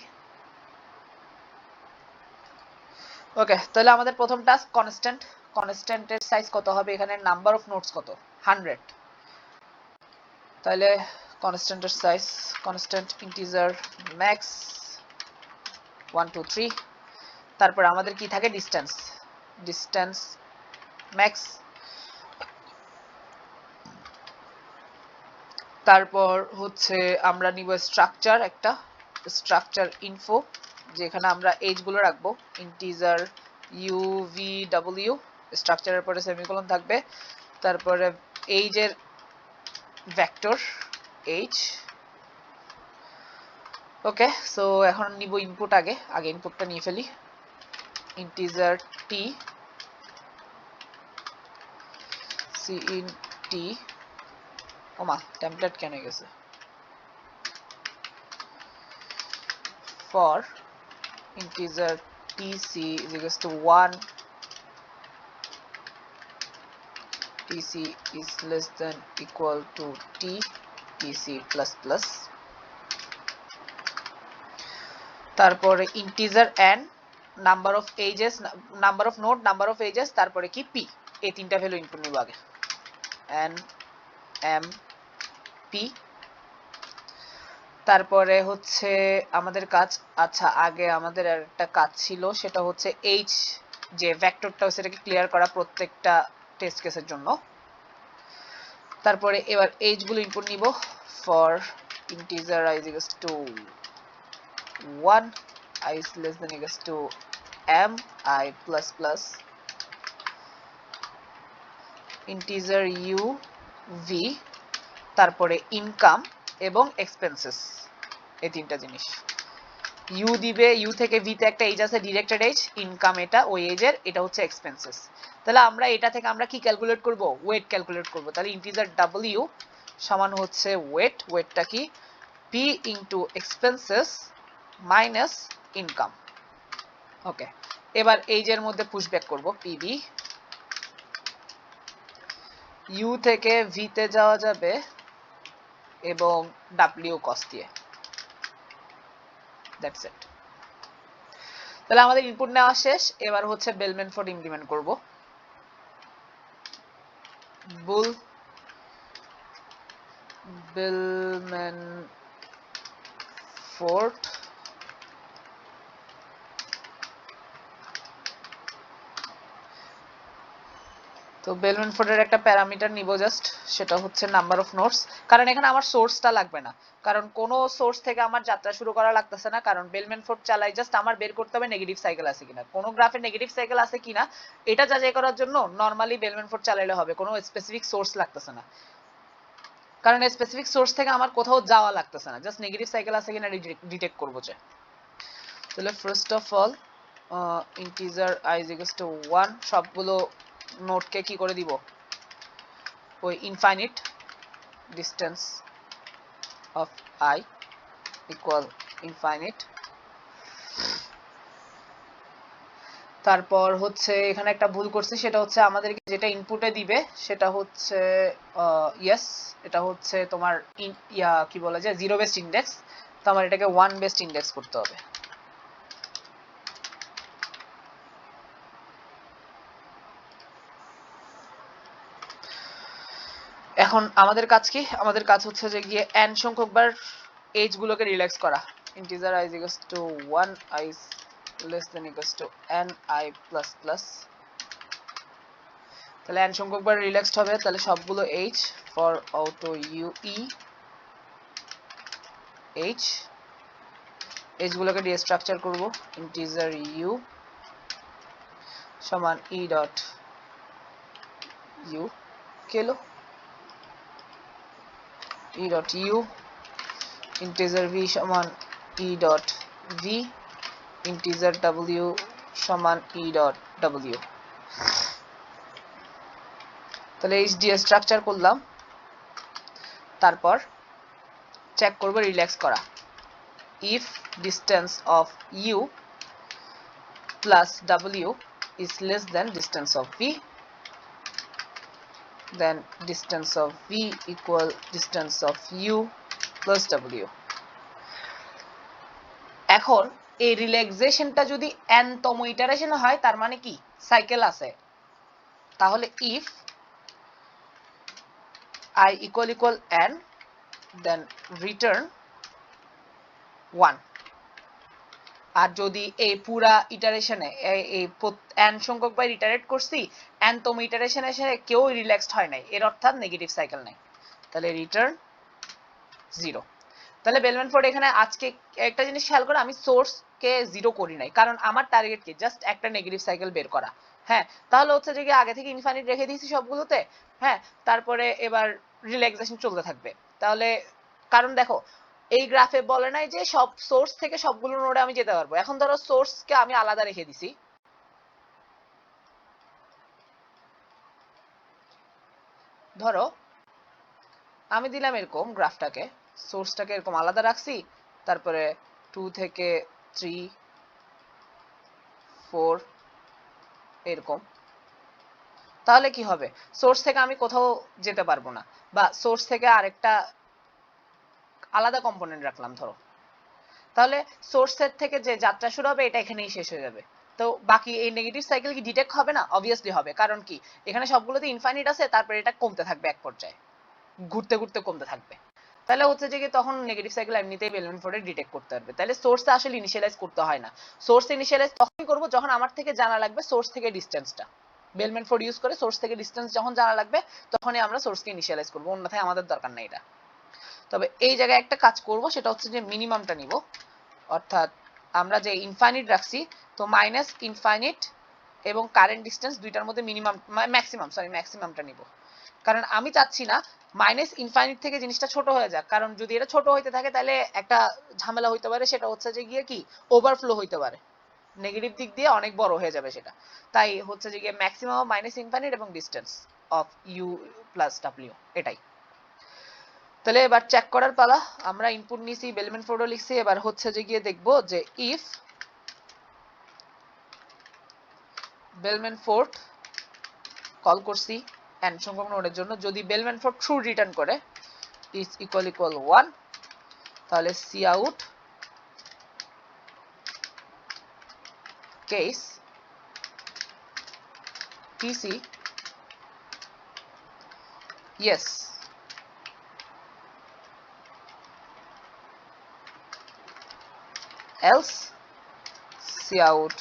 ওকে, তাহলে আমাদের প্রথম টাস্ক কনস্ট্যান্ট। কনস্ট্যান্টের সাইজ কত হবে, এখানে নাম্বার অফ নোটস কত, 100। তাহলে কনস্ট্যান্টের সাইজ, কনস্ট্যান্ট ইন্টিজার ম্যাক্স 1 2 3। তারপর আমাদের কি থাকে, ডিসটেন্স, ডিসটেন্স ম্যাক্স। তারপর হচ্ছে আমরা নিব স্ট্রাকচার, একটা স্ট্রাকচার ইনফো, যেখানে আমরা এজ গুলো রাখবো, ইন্টিজার UVW, স্ট্রাকচারের পরে সেমিকোলন থাকবে, তারপরে এজের ভেক্টর এইচ। ওকে, সো এখন নিব ইনপুট, আগে ইনপুটটা নিয়ে ফেলি। ইন্টিজার T, CINT, ওমা টেমপ্লেট কেন গেছে, for integer TC is equals to 1, TC is less than equal to T, TC plus plus। তারপরে integer and number of ages, number of node, number of ages, তারপরে কি P, এই তিনটা value input নিব আগে, n m p। তারপরে হচ্ছে আমাদের কাজ, আচ্ছা আগে আমাদের একটা কাজ ছিল, সেটা হচ্ছে h, যে ভেক্টরটা সেটাকে ক্লিয়ার করা প্রত্যেকটা টেস্ট কেসের জন্য। তারপরে এবার h গুলো ইনপুট নিব, for integer I is equals to 1, I is less than equals to m I plus plus, integer u v, তারপরে ইনকাম এবং এক্সপেন্সেস, এই তিনটা জিনিস। ইউ দিবে, ইউ থেকে ভি তে একটা এজ আছে, ডিরেক্টেড এজ, ইনকাম এটা ওই এজের, এটা হচ্ছে এক্সপেন্সেস। তাহলে আমরা এটা থেকে আমরা কি ক্যালকুলেট করব, ওয়েট ক্যালকুলেট করব। তাহলে ইন্টিজার W সমান হচ্ছে ওয়েট, ওয়েটটা কি P into expenses minus income. Okay, এবার এজের মধ্যে পুশব্যাক করব, পিবি, ইউ থেকে ভি তে যাওয়া যাবে এবং ডাব্লিউ কস্ট দিয়ে, দ্যাটস ইট। তাহলে আমাদের ইনপুট নেওয়া শেষ, এবার হচ্ছে বেলম্যান ফোর্ড ইমপ্লিমেন্ট করব। বুল বেলম্যান ফোর্ড তো বেলমেনফোর্ডের একটা প্যারামিটার নিব জাস্ট, সেটা হচ্ছে নাম্বার অফ নোডস, কারণ এখানে আমার সোর্সটা লাগবে না, কারণ কোনো সোর্স থেকে আমার যাত্রা শুরু করা লাগতেছে না, কারণ বেলমেনফোর্ড চালাই জাস্ট আমার বের করতে হবে নেগেটিভ সাইকেল আছে কিনা, কোনো গ্রাফে নেগেটিভ সাইকেল আছে কিনা এটা যাচাই করার জন্য নরমালি বেলমেনফোর্ড চালাইলে হবে, কোনো স্পেসিফিক সোর্স লাগতেছে না, কারণ স্পেসিফিক সোর্স থেকে আমার কোথাও যাওয়া লাগতেছে না, জাস্ট নেগেটিভ সাইকেল আছে কিনা ডিটেক্ট করবো যে। তাহলে first of all integer i is equals to 1 সবগুলো নোডকে কি করে দিব, ওই infinite distance of i equal infinite. তারপর হচ্ছে এখানে একটা ভুল করছি, সেটা হচ্ছে আমাদেরকে যেটা ইনপুটে দিবে সেটা হচ্ছে ইয়েস, এটা হচ্ছে তোমার কি বলা যায় জিরো বেসড ইন্ডেক্স, তো আমার এটাকে ওয়ান বেসড ইন্ডেক্স করতে হবে। এখন আমাদের কাজ কি, আমাদের কাজ হচ্ছে যে গিয়ে n সংখ্যকবার এজ গুলোকে রিল্যাক্স করা, integer i is equals to 1 i is less than equals to n i plus plus, তাহলে n সংখ্যকবার রিল্যাক্সড হবে, তাহলে সবগুলো h for auto u e h, h গুলোকে ডিস্ট্রাকচার করব, ইন্টিজার u সমান e dot u কেলো e dot u, integer v সমান e dot v, integer w সমান e dot w। তাহলে h দিয়ে স্ট্রাকচার করলাম, তারপর চেক করব রিল্যাক্স করা, if distance of u plus w is less than distance of v, then distance of v equal distance of u plus w। এখন এই রিল্যাক্সেশনটা যদি n তম ইটারেশন হয় তার মানে কি সাইকেল আছে, তাহলে if i equal n then return 1, আর যদি এই পুরা ইটারেশনে এই n সংখ্যকবার ইটারেট করছি n তম ইটারেশনে এসে কেউ রিল্যাক্সড হয় নাই, এর অর্থাৎ নেগেটিভ সাইকেল নাই, তাহলে রিটার্ন 0। তাহলে বেলমেনফোর্ড এখানে আজকে একটা জিনিস খেয়াল করে, আমি সোর্স কে 0 করি নাই, কারণ আমার টার্গেট কি জাস্ট একটা নেগেটিভ সাইকেল বের করা। হ্যাঁ, তাহলে হচ্ছে যে আগে থেকে ইনফাইনাইট রেখে দিয়েছি সবগুলোতে, হ্যাঁ, তারপরে এবার রিল্যাক্সেশন চলতে থাকবে, তাহলে কারণ দেখো এই গ্রাফে বলে নাই যে সব সোর্স থেকে সবগুলো নোডে আমি যেতে পারবো, এখন ধরো সোর্সকে আমি আলাদা রেখে দিছি, ধরো আমি দিলাম এরকম গ্রাফটাকে, সোর্সটাকে এরকম আলাদা রাখছি, তারপরে 2 থেকে 3 4 এরকম, তাহলে কি হবে সোর্স থেকে আমি কোথাও যেতে পারবো না, বা সোর্স থেকে আরেকটা আলাদা কম্পোনেন্ট রাখলাম ধরো, তাহলে সোর্সের থেকে যে যাত্রা শুরু হবে এটা এখানেই শেষ হয়ে যাবে, তো বাকি এই নেগেটিভ সাইকেল কি ডিটেক্ট হবে না? অবভিয়াসলি হবে, কারণ কি এখানে সবগুলোতে ইনফাইনাইট আছে, তারপরে এটা কমতে থাকবে, এক পর্যায়ে ঘুরতে ঘুরতে কমতে থাকবে, তাহলে হচ্ছে যে তখন নেগেটিভ সাইকেল এমনিতেই বেলমেনফোর্ডে ডিটেক্ট করতে পারবে। তাহলে সোর্সে আসলে ইনিশিয়ালাইজ করতে হয় না, সোর্স ইনিশিয়ালাইজ তখনই করব যখন আমার থেকে জানা লাগবে সোর্স থেকে ডিসটেন্সটা, বেলমেনফোর্ড ইউজ করে সোর্স থেকে ডিসটেন্স যখন জানা লাগবে তখনই আমরা সোর্সকে ইনিশিয়ালাইজ করব, অন্যথায় আমাদের দরকার নেই এটা। তবে এই জায়গায় একটা কাজ করব, সেটা হচ্ছে যে মিনিমামটা নিব, অর্থাৎ আমরা যে ইনফাইনাইট রাখছি, তো মাইনাস ইনফাইনাইট এবং কারেন্ট ডিসটেন্স দুইটার মধ্যে মিনিমাম ম্যাক্সিমামটা নিব, কারণ আমি চাচ্ছি না মাইনাস ইনফাইনাইট থেকে জিনিসটা ছোট হয়ে যাক, কারণ যদি এটা ছোট হইতে থাকে তাহলে একটা ঝামেলা হইতে পারে, সেটা হচ্ছে যে গিয়ে কি ওভারফ্লো হইতে পারে, নেগেটিভ দিক দিয়ে অনেক বড় হয়ে যাবে সেটা, তাই হচ্ছে যে গিয়ে ম্যাক্সিমাম মাইনাস ইনফাইনাইট এবং distance of U plus W এটাই। তাহলে এবার চেক করার পালা, আমরা ইনপুট নিছি বেলমেনফোর্ডও লিখছি, এবার হচ্ছে যে গিয়ে দেখবো যে ইফ বেলমেনফোর্ড কল করছি n সংখ্যক নোডের জন্য, যদি বেলমেনফোর্ড ট্রু রিটার্ন করে is equal 1, তাহলে cout case pc yes, else cout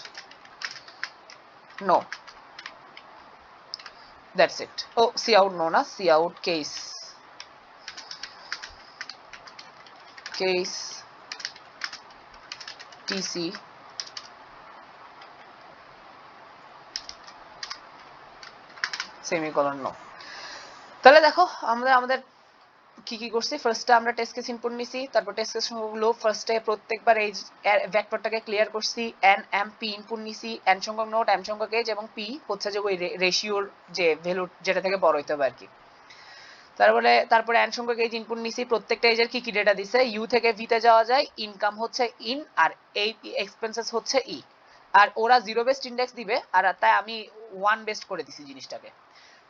no। That's it. Oh, C out no na, C out case TC semicolon no. তাহলে দেখো আমরা আমাদের কি কি করছি। ফার্স্টে আমরা টেস্ট কেস ইনপুট নিছি, তারপর টেস্ট কেস গুলো ফার্স্টে প্রত্যেকবার এই ভেক্টরটাকে ক্লিয়ার করছি, n m p ইনপুট নিছি, n সংখ্যক নোড, m সংখ্যক এজ এবং p হচ্ছে যে ওই রেশিওর যে ভ্যালু যেটা থেকে বড় হইতে হবে আর কি। তারপরে n সংখ্যক এজ ইনপুট নিছি, প্রত্যেকটা এজের কি কি ডেটা দিছে, u থেকে v তে যাওয়া যায়, ইনকাম হচ্ছে ইন আর এই এক্সপেন্সেস হচ্ছে ই। আর ওরা জিরো বেসড ইন্ডেক্স দিবে আর তাই আমি ওয়ান বেসড করে দিছি জিনিসটাকে।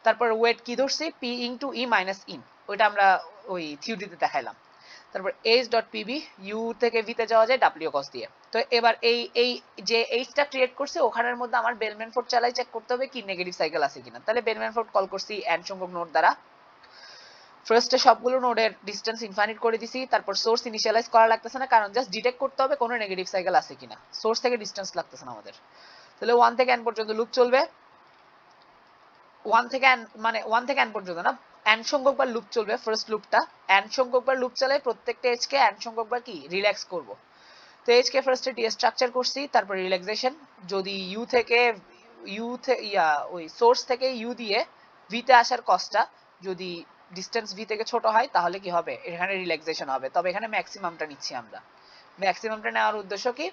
তারপর ওয়েট কি ধরছি, p into e minus in, ওইটা আমরা ওই থিওরিতে দেখাইলাম। তারপর h.pb u থেকে v তে যাওয়া যায় w cos দিয়ে। তো এবার এই যে এইচটা ক্রিয়েট করছে ওখানের মধ্যে আমার বেলম্যানফোর্ড চালাই চেক করতে হবে কি নেগেটিভ সাইকেল আছে কিনা। তাহলে বেলম্যানফোর্ড কল করছি n সংখ্যক নোড দ্বারা। ফার্স্টে সবগুলো নোডের ডিসটেন্স ইনফাইনাইট করে দিছি, তারপর সোর্স ইনিশিয়ালাইজ করা লাগতেছে না কারণ জাস্ট ডিটেক্ট করতে হবে কোনো নেগেটিভ সাইকেল আছে কিনা, সোর্স থেকে ডিসটেন্স লাগতেছে না আমাদের। তাহলে 1 থেকে n পর্যন্ত লুপ চলবে, 1 থেকে n মানে 1 থেকে n পর্যন্ত না, n সংখ্যকবার লুপ চলবে। ফার্স্ট লুপটা n সংখ্যকবার লুপ চালায়, প্রত্যেকটা এজকে n সংখ্যকবার কি রিল্যাক্স করব। তো এজকে ফার্স্টে টি স্ট্রাকচার করছি, তারপর রিল্যাক্সেশন, যদি u থেকে ওই সোর্স থেকে u দিয়ে v তে আসার কস্টটা যদি ডিসটেন্স v থেকে ছোট হয় তাহলে কি হবে, এখানে রিল্যাক্সেশন হবে। তবে এখানে ম্যাক্সিমামটা নিচ্ছি আমরা। ম্যাক্সিমামটা নেওয়ার উদ্দেশ্য কি,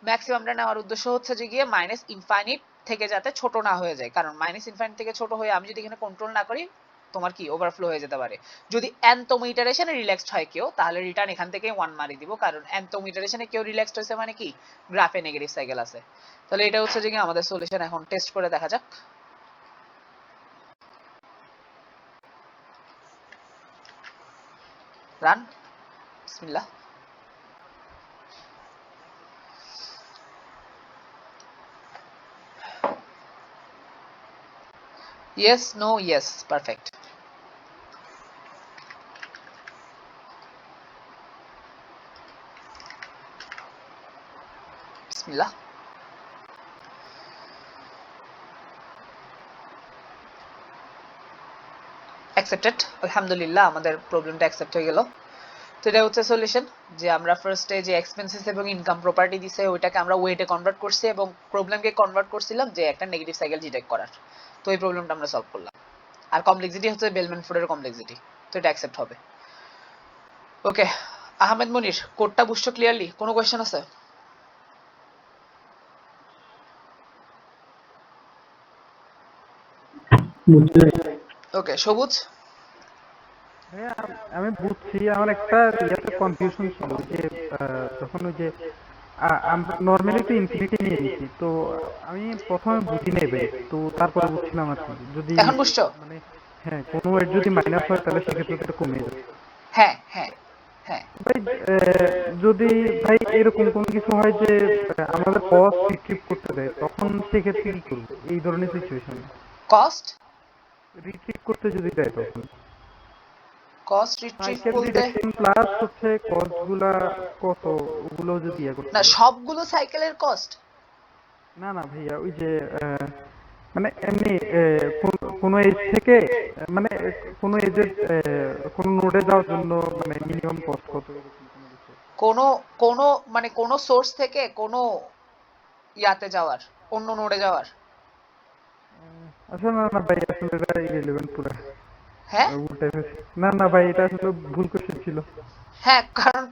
ম্যাক্সিমামটা নেওয়ার উদ্দেশ্য হচ্ছে যে গিয়ে মাইনাস ইনফাইনিট থেকে যাতে ছোট না হয়ে যায়, কারণ মাইনাস ইনফাইনিট থেকে ছোট হয়ে আমি যদি এখানে কন্ট্রোল না করি তোমার কি ওভারফ্লো হয়ে যেতে পারে। যদি nতম ইটারেশনে রিল্যাক্সড হয় কেউ তাহলে রিটার্ন এখান থেকে 1 মারি দিব, কারণ nতম ইটারেশনে কেউ রিল্যাক্সড হয়েছে মানে কি গ্রাফে নেগেটিভ সাইকেল আছে। তাহলে এটা হচ্ছে যে কি আমাদের সলিউশন। এখন টেস্ট করে দেখা যাক। রান, বিসমিল্লাহ। Yes, no, yes, perfect. Bismillah. Accepted. আলহামদুলিল্লাহ আমাদের প্রবলেমটা অ্যাকসেপ্ট হয়ে গেল। তো এটা হচ্ছে সলিউশন, যে আমরা ফার্স্টে যে এক্সপেন্সেস এবং ইনকাম প্রপার্টি দিছে ওইটাকে আমরা ওয়েটে কনভার্ট করছি এবং প্রবলেমকে কনভার্ট করছিলাম যে একটা নেগেটিভ সাইকেল ডিটেক্ট করার। তো এই প্রবলেমটা আমরা সলভ করলাম। আর কমপ্লেক্সিটি হচ্ছে বেলম্যানফোর্ডের কমপ্লেক্সিটি, তো এটা অ্যাকসেপ্ট হবে। ওকে আহমেদ মনির, কোডটা বুঝছো ক্লিয়ারলি? কোনো কোয়েশ্চেন আছে? ওকে সবুজ, হ্যাঁ আমি বুঝছি, আমার একটা ইয়াতে কনফিউশন ছিল যে যখন ওই যে আমরা নর্মালি তো ইনফিনিটি নিয়ে নিয়েছি, তো আমি প্রথমে বুঝি নাই ভাই, তো তারপরে বুঝছিলাম আর কি যদি এখন বুঝছো? মানে হ্যাঁ কোনো ওয়েট যদি মাইনাস হয় তাহলে সেক্ষেত্রে তো এটা কমে যাবে। হ্যাঁ হ্যাঁ হ্যাঁ। ভাই যদি ভাই এরকম কোনো কিছু হয় যে আমাদের কস্ট রিট্রিভ করতে দেয় তখন সেক্ষেত্রে কি করবো এই ধরনের সিচুয়েশনে? কস্ট রিট্রিভ করতে যদি দেয় তখন কস্ট রিট্রিভ সাইকেল বলতে ডিডাকশন প্লাস হচ্ছে কস্টগুলা কত ওগুলো যদি ইয়ে করতে না, হয়। সবগুলো সাইকেলের কস্ট না না ভাইয়া ওই যে মানে এমনি কোনো এজ থেকে মানে কোনো এজের কোনো নোডে যাওয়ার জন্য মানে মিনিমাম কস্ট কত এরকম কোনো কিছু। কোনো কোনো মানে কোনো সোর্স থেকে কোনো ইয়াতে যাওয়ার, অন্য নোডে যাওয়ার। আচ্ছা না না ভাই আসলে এটা ইরেলেভেন্ট পুরো হ্যাঁ উল্টে ফেলছি। না না ভাই এটা আসলে ভুল কোশ্চেন ছিল। হ্যাঁ, কারণ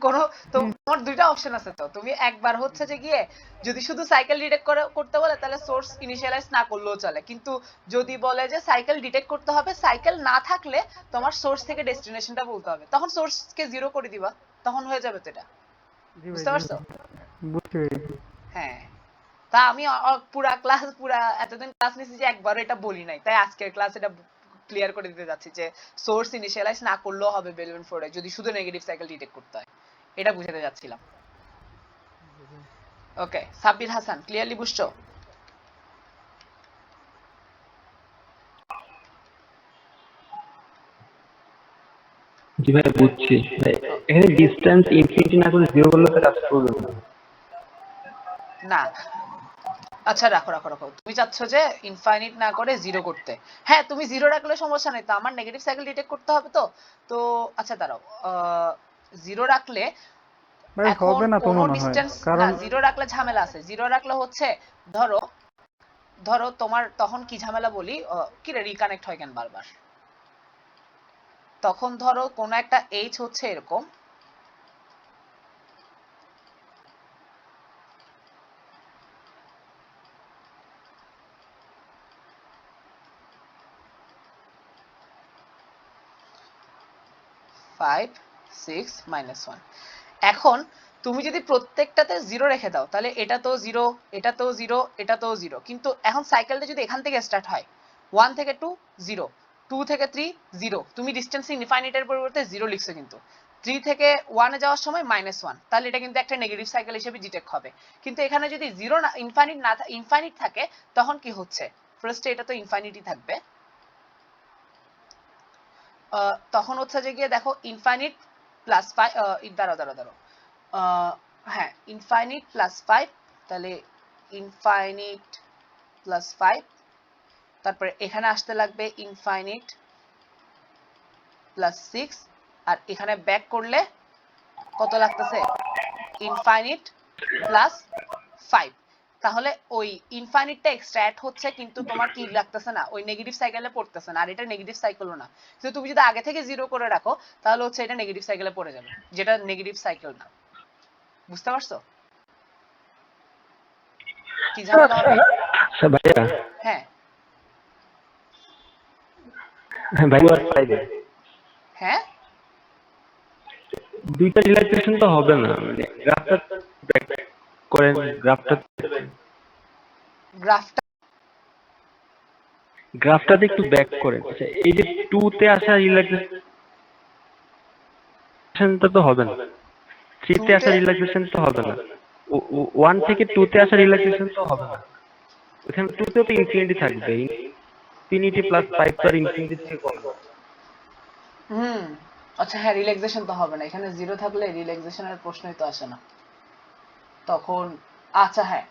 তোমার দুইটা অপশন আছে। তো তুমি একবার হচ্ছে যে গিয়ে যদি শুধু সাইকেল ডিটেক্ট করতে বলে তাহলে সোর্স ইনিশিয়ালাইজ না করলেও চলে, কিন্তু যদি বলে যে সাইকেল ডিটেক্ট করতে হবে, সাইকেল না থাকলে তোমার সোর্স থেকে ডেস্টিনেশনটা বলতে হবে, তখন সোর্সকে জিরো করে দিবা, তখন হয়ে যাবে। তো এটা জি ভাই বুঝতে জি পারছো? বুঝতে পেরেছি। হ্যাঁ, তা আমি পুরা এতদিন ক্লাস নিছি যে একবার এটা বলি নাই, তাই আজকের ক্লাস এটা ক্লিয়ার করে দিতে যাচ্ছি যে সোর্স ইনিশিয়ালাইজ না করলেও হবে বেলম্যানফোর্ডে যদি শুধু নেগেটিভ সাইকেল ডিটেক্ট করতে হয়, এটা বুঝাতে যাচ্ছিলাম। ওকে সাব্বির হাসান, ক্লিয়ারলি বুঝছো? জি ভাই বুঝছি ভাই, এখানে ডিসটেন্স ইনফিনিটি না করে জিরো করলে তো কাজ করবে না। না আচ্ছা রাখো রাখো রাখো, তুমি চাচ্ছ যে ইনফাইনিট না করে জিরো করতে। হ্যাঁ তুমি জিরো রাখলে সমস্যা নেই, তো আমার নেগেটিভ সাইকেল ডিটেক্ট করতে হবে তো। তো আচ্ছা দাঁড়াও, জিরো রাখলে ভাই এখন হবে না তো কোনো মনে হয়, ডিস্টেন্স না, কারণ জিরো রাখলে ঝামেলা আছে। জিরো রাখলে হচ্ছে ধরো ধরো তোমার তখন কি ঝামেলা বলি, কি রে রিকানেক্ট হয় কেন বারবার, তখন ধরো কোনো একটা এইচ হচ্ছে এরকম, ফাইভ সিক্স মাইনাস ওয়ান। এখন তুমি যদি প্রত্যেকটাতে জিরো রেখে দাও তাহলে এটা তো জিরো, এটা তো জিরো, এটা তো জিরো, কিন্তু এখন সাইকেলটা যদি এখান থেকে স্টার্ট হয়, ওয়ান থেকে টু জিরো, টু থেকে থ্রি জিরো, তুমি ডিস্টেন্স ইনফাইনিটের পরিবর্তে জিরো লিখছো, কিন্তু থ্রি থেকে ওয়ানে যাওয়ার সময় মাইনাস ওয়ান, তাহলে এটা কিন্তু একটা নেগেটিভ সাইকেল হিসেবে ডিটেক্ট হবে। কিন্তু এখানে যদি জিরো না ইনফাইনিট না ইনফাইনিট থাকে তখন কি হচ্ছে, ফার্স্টে এটা তো ইনফাইনিটই থাকবে, তখন হচ্ছে যে গিয়ে দেখো ইনফাইনিট প্লাস ফাইভ, দাঁড়াও দাঁড়াও দাঁড়াও, হ্যাঁ ইনফাইনিট প্লাস ফাইভ, তাহলে ইনফাইনিট প্লাস ফাইভ, তারপরে এখানে আসতে লাগবে ইনফাইনিট প্লাস সিক্স, আর এখানে ব্যাক করলে কত লাগতেছে, ইনফাইনিট প্লাস ফাইভ। তাহলে ওই ইনফাইনিটটা এক্সট্রা হচ্ছে, কিন্তু তোমার কি লাগতেছে না, ওই নেগেটিভ সাইকেলে পড়তেছে না, আর এটা নেগেটিভ সাইকেলও না। কিন্তু তুমি যদি আগে থেকে জিরো করে রাখো তাহলে হচ্ছে এটা নেগেটিভ সাইকেলে পড়ে যাবে, যেটা নেগেটিভ সাইকেল না। বুঝতে পারছো কি ঝামেলা হবে? আচ্ছা ভাইয়া, হ্যাঁ ভাই আর ফাইভে হ্যাঁ, দুইটা রিল্যাক্সেশন তো হবে না, মানে গ্রাফটা ব্যাক করেন, গ্রাফটা গ্রাফটা গ্রাফটাতে একটু ব্যাক করেন। আচ্ছা এই যে টু তে আসা রিল্যাক্সেশনটা তো হবে না, থ্রিতে আসা টুতে, রিল্যাক্সেশন তো হবে না, ওয়ান থেকে টু তে আসা রিল্যাক্সেশন তো হবে না। ওখানে টু তেও তো ইনফিনিটি থাকবে, ইনফিনিটি প্লাস ফাইভ তো আর ইনফিনিটি থেকে কম না। হুম, আচ্ছা হ্যাঁ রিল্যাক্সেশন তো হবে না, এখানে জিরো থাকলে রিল্যাক্সেশনের প্রশ্নই তো আসে না তখন। আচ্ছা হ্যাঁ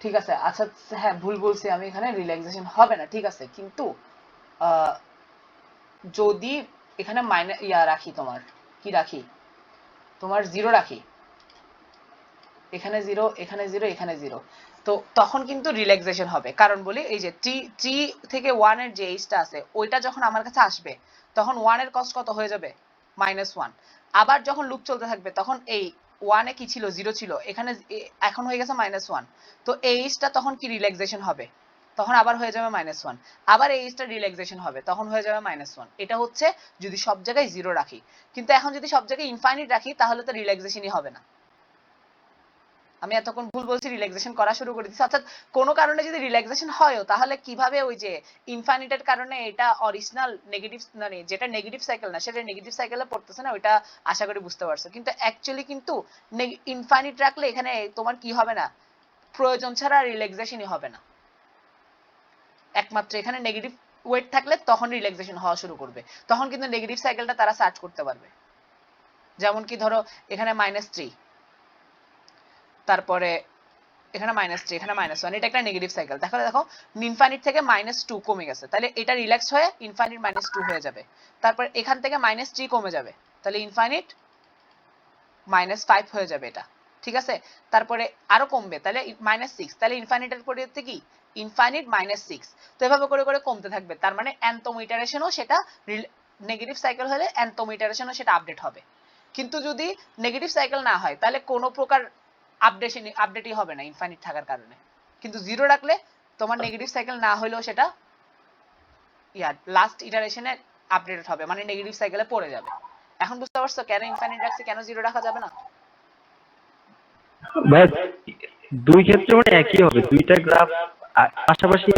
ঠিক আছে, আচ্ছা হ্যাঁ ভুল বলছি আমি, এখানে রিল্যাক্সেশন হবে না ঠিক আছে, কিন্তু যদি এখানে মাইনাস রাখি, তোমার কি রাখি, তোমার জিরো রাখি, এখানে জিরো এখানে জিরো এখানে জিরো, তো তখন কিন্তু রিল্যাক্সেশন হবে। কারণ বলি এই যে টি থেকে ওয়ান এর যে এইচটা আছে ওইটা যখন আমার কাছে আসবে তখন ওয়ান এর কস্ট কত হয়ে যাবে, মাইনাস ওয়ান। আবার যখন লুপ চলতে থাকবে তখন এই ওয়ানে কি ছিল, জিরো ছিল, এখানে এখন হয়ে গেছে মাইনাস ওয়ান, তো এই এইচটা তখন কি রিল্যাক্সেশন হবে, তখন আবার হয়ে যাবে মাইনাস ওয়ান, আবার এই এইচটা রিল্যাক্সেশন হবে, তখন হয়ে যাবে মাইনাস ওয়ান। এটা হচ্ছে যদি সব জায়গায় জিরো রাখি, কিন্তু এখন যদি সব জায়গায় ইনফাইনিট রাখি তাহলে তো রিল্যাক্সেশনই হবে না। আমি এতক্ষণ ভুল বলছি, রিল্যাক্সেশন করা শুরু করে দিচ্ছি। অর্থাৎ কোনো কারণে যদি রিল্যাক্সেশন হয়ও তাহলে কিভাবে ওই যে ইনফাইনিটের কারণে এটা অরিজিনাল নেগেটিভ, মানে যেটা নেগেটিভ সাইকেল না সেটা নেগেটিভ সাইকেলে পড়তেছে না, ওইটা আশা করি বুঝতে পারছো। কিন্তু অ্যাকচুয়ালি কিন্তু ইনফাইনিট রাখলে এখানে তোমার কি হবে না, প্রয়োজন ছাড়া রিল্যাক্সেশনই হবে না, একমাত্র এখানে নেগেটিভ ওয়েট থাকলে তখন রিল্যাক্সেশন হওয়া শুরু করবে, তখন কিন্তু নেগেটিভ সাইকেলটা তারা সার্চ করতে পারবে। যেমন কি ধরো এখানে মাইনাস থ্রি, তারপরে এখানে মাইনাস থ্রি, এখানে মাইনাস ওয়ান, এটা একটা নেগেটিভ সাইকেল। তাহলে দেখো ইনফাইনিট থেকে মাইনাস টু কমে গেছে, তাহলে এটা রিল্যাক্স হয়ে ইনফাইনিট মাইনাস টু হয়ে যাবে। তারপর এখান থেকে মাইনাস থ্রি কমে যাবে, তাহলে ইনফাইনিট মাইনাস ফাইভ হয়ে যাবে এটা, ঠিক আছে। তারপরে আরো কমবে, তাহলে মাইনাস সিক্স, তাহলে ইনফাইনিটের পরিবর্তে কি ইনফাইনিট মাইনাস সিক্স, তো এভাবে করে করে কমতে থাকবে। তার মানে nতম ইটারেশনও সেটা নেগেটিভ সাইকেল হলে nতম ইটারেশনও সেটা আপডেট হবে। কিন্তু যদি নেগেটিভ সাইকেল না হয় তাহলে কোনো প্রকার আপডেটই হবে না ইনফাইনিট থাকার কারণে। কিন্তু জিরো রাখলে তোমার নেগেটিভ সাইকেল না হলেও সেটা লাস্ট ইটারেশনে আপডেট হবে, মানে নেগেটিভ সাইকেলে পড়ে যাবে। এখন বুঝতে পারছো কেন ইনফাইনিট রাখছি, কেন জিরো রাখা যাবে না? ভাই দুই ক্ষেত্রে মানে একই হবে, দুইটা গ্রাফ পাশাপাশি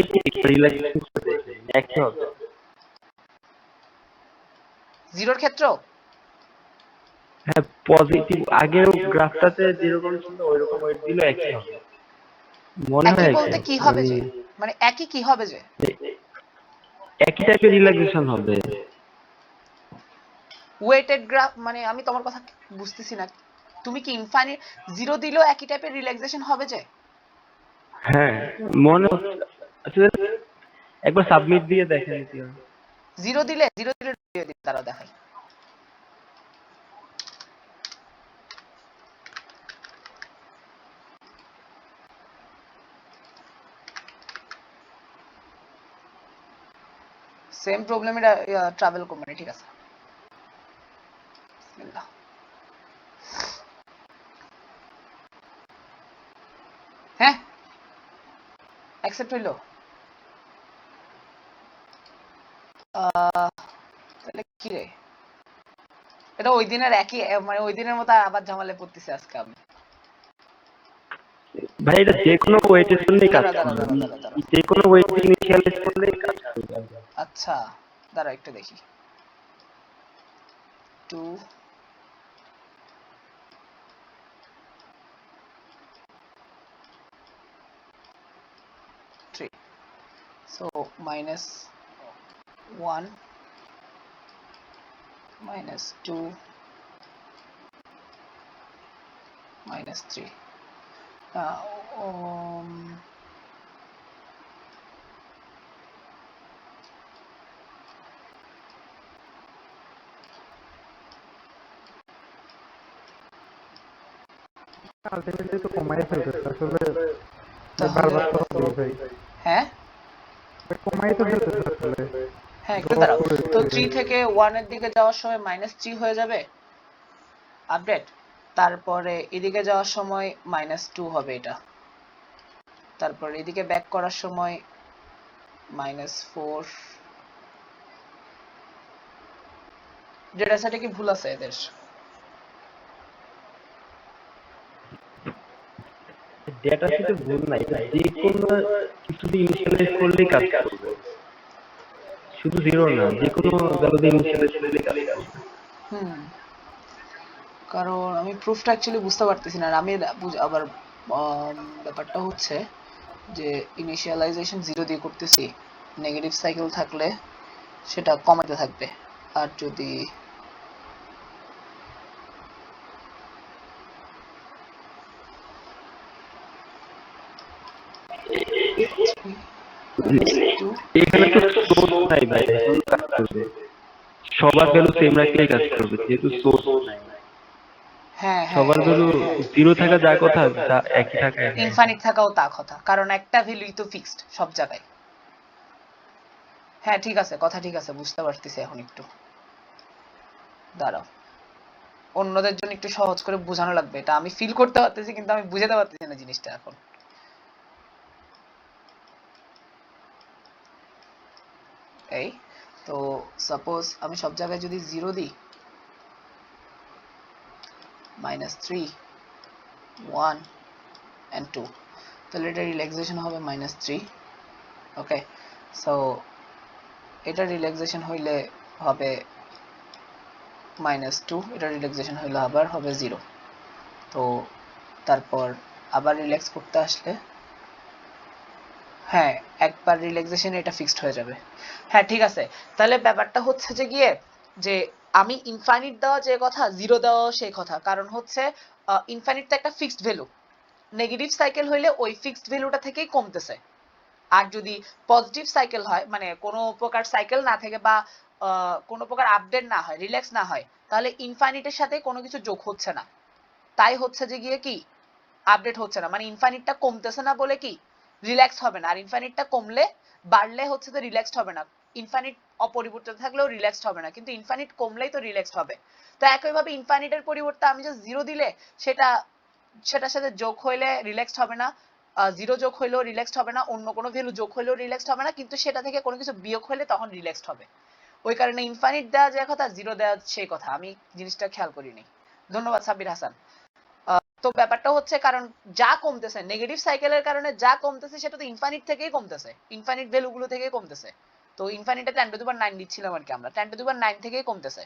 রিল্যাক্সেশন করে দেখবেন একই হবে। জিরোর ক্ষেত্র হ্যাঁ পজিটিভ আগের গ্রাফটাতে যেরকম ছিল ওইরকম ওয়েট দিল একই হবে, মনে হয় একই আর কি। বলতে কি হবে মানে যে, মানে একই কি হবে যে, একই টাইপের রিল্যাক্সেশন হবে। ওয়েটেড গ্রাফ মানে আমি তোমার কথা বুঝতেছি না। তুমি কি ইনফাইনিট জিরো দিলেও একই টাইপের রিল্যাক্সেশন হবে যে? হ্যাঁ, মনে হচ্ছে। আচ্ছা, একবার সাবমিট দিয়ে দেখেন কি হয়। 0 দিলে 0 দিলে দিয়ে দিই, তারা দেখাই। সেম প্রবলেম এটা ট্রাভেল কোম্পানি, ঠিক আছে। বিসমিল্লাহ। হ্যাঁ, অ্যাকসেপ্ট হইলো। তাহলে কি রে, এটা ওই দিনের একই, মানে ওই দিনের মতো আবার ঝামেলায় পড়তেছে আজকে আমি। ভাই এটা যে কোনো ওয়েটের জন্যই কাজ দাঁড়া দাঁড়া করবে, দাঁড়া দাঁড়া দাঁড়া যে কোনো ওয়েট ইনিশিয়ালাইজ করলেই কাজ করবে। আচ্ছা দাঁড়া একটু দেখি। 2 3, so -1 -2 -3. um, আলটিমেটলি তো কমাই ফেলতেছে আসলে, তাহলে বারবার তো হবে ভাই, হ্যাঁ কমাই তো ফেলতেছে আসলে, হ্যাঁ একটু ড্রপ দাঁড়াও। করে তো দিচ্ছে 3 ভাই। থেকে 1 এর দিকে যাওয়ার সময় -3 হয়ে যাবে আপডেট, তারপরে এদিকে যাওয়ার সময় -2 হবে এটা, তারপর এদিকে ব্যাক করার সময় -4। ডেটা সেটে কি ভুল আছে এদের? ডেটা সেটে ভুল নাই, এটা যে কোনো কিছু দিয়ে ইনিশিয়ালাইজ করলেই কাজ করবে, শুধু জিরো না, যে কোনো ভ্যালু দিয়ে ইনিশিয়ালাইজ করলেই কাজ করবে। হুম, কারণ আমি প্রুফটা অ্যাকচুয়ালি বুঝতে পারতেছি না। আর আমি আবার ব্যাপারটা হচ্ছে যে ইনিশিয়ালাইজেশন 0 দিয়ে করতেছি, নেগেটিভ সাইকেল থাকলে সেটা কমাতে থাকবে, আর যদি এখানে তো সোর্স নাই ভাই, এজন্য কাজ করবে, সবার ভ্যালু সেম রাখলেই কাজ করবে, যেহেতু সোর্স নাই। হ্যাঁ হ্যাঁ সবার হ্যাঁ ভ্যালু হ্যাঁ, জিরো থাকা যা কথা তা একই থাকা একই। ইনফানিট থাকাও তা কথা, কারণ একটা ভ্যালুই তো ফিক্সড সব জায়গায়। হ্যাঁ ঠিক আছে, কথা ঠিক আছে, বুঝতে পারতেছি এখন একটু। দাঁড়াও, অন্যদের জন্য একটু সহজ করে বোঝানো লাগবে, এটা আমি ফিল করতে পারতেছি কিন্তু আমি বুঝাতে পারতেছি না জিনিসটা এখন। এই তো সাপোজ আমি সব জায়গায় যদি 0 দিই, -3 1 and 2, তাহলে এটা রিল্যাক্সেশন হবে -3। ওকে, সো এটা রিল্যাক্সেশন হইলে হবে -2, এটা রিল্যাক্সেশন হইলে আবার হবে 0। তো তারপর আবার রিল্যাক্স করতে আসলে, হ্যাঁ একবার রিল্যাক্সেশন এটা ফিক্সড হয়ে যাবে। হ্যাঁ ঠিক আছে, তাহলে ব্যাপারটা হচ্ছে যে গিয়ে যে আমি ইনফাইনিট দেওয়া যে কথা, 0 দেওয়া সেই কথা, কারণ হচ্ছে ইনফাইনিট তো একটা ফিক্সড ভ্যালু, নেগেটিভ সাইকেল হইলে ওই ফিক্সড ভ্যালুটা থেকেই কমতেছে। আর যদি পজিটিভ সাইকেল হয়, মানে কোনো প্রকার সাইকেল না থেকে বা কোনো প্রকার আপডেট না হয়, রিল্যাক্স না হয়, তাহলে ইনফাইনিটের সাথে কোনো কিছু যোগ হচ্ছে না, তাই হচ্ছে যে গিয়ে কি আপডেট হচ্ছে না, মানে ইনফাইনিটটা কমতেছে না বলে কি রিল্যাক্স হবে না, আর ইনফাইনিটটা কমলে বাড়লে হচ্ছে তো রিল্যাক্সড হবে না। ইনফাইনিট অপরিবর্তিত থাকলেও রিল্যাক্সড হবে না, কিন্তু ইনফাইনিট কমলেই তো রিল্যাক্সড হবে। তো একইভাবে ইনফাইনিটের পরিবর্তে আমি যে 0 দিলে সেটা সেটার সাথে যোগ হইলে রিল্যাক্সড হবে না, 0 যোগ হইলেও রিল্যাক্সড হবে না, অন্য কোনো ভ্যালু যোগ হইলেও রিল্যাক্সড হবে না, কিন্তু সেটা থেকে কোনো কিছু বিয়োগ হইলে তখন রিল্যাক্সড হবে। ওই কারণে ইনফাইনিট দেওয়া যে কথা, 0 দেওয়া সেই কথা, আমি জিনিসটা খেয়াল করিনি। ধন্যবাদ সাব্বির হাসান। তো ব্যাপারটা হচ্ছে কারণ যা কমতেছে নেগেটিভ সাইকেলের কারণে, যা কমতেছে সেটা তো ইনফাইনিট থেকেই কমতেছে, ইনফাইনিট ভ্যালুগুলো থেকেই কমতেছে। তো ইনফাইনিটে 10⁹ দিচ্ছিলাম আর কি আমরা, 10⁹ থেকেই কমতেছে।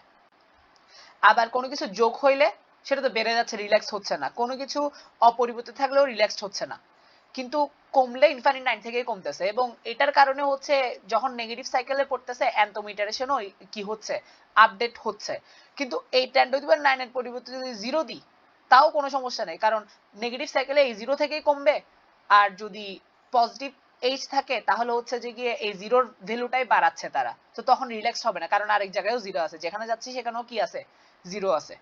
আবার কোনো কিছু যোগ হইলে সেটা তো বেড়ে যাচ্ছে, রিল্যাক্স হচ্ছে না, কোনো কিছু অপরিবর্তিত থাকলেও রিল্যাক্স হচ্ছে না, কিন্তু কমলে ইনফাইনিট 9 থেকেই কমতেছে। এবং এটার কারণে হচ্ছে যখন নেগেটিভ সাইকেলে পড়তেছে অ্যান্টোমিটারেশনও কি হচ্ছে, আপডেট হচ্ছে। কিন্তু এই 10⁹ এর পরিবর্তে যদি 0 দিই তাও কোনো সমস্যা নেই, কারণ নেগেটিভ সাইকেলে এই 0 থেকেই কমবে, আর যদি পজিটিভ এইচ থাকে তাহলে হচ্ছে যে গিয়ে এই জিরোর ভ্যালুটাই বাড়াচ্ছে তারা, তো তখন রিল্যাক্স হবে না, কারণ আরেক জায়গায়ও জিরো আছে, যেখানে যাচ্ছি সেখানেও কি আছে, জিরো আছে।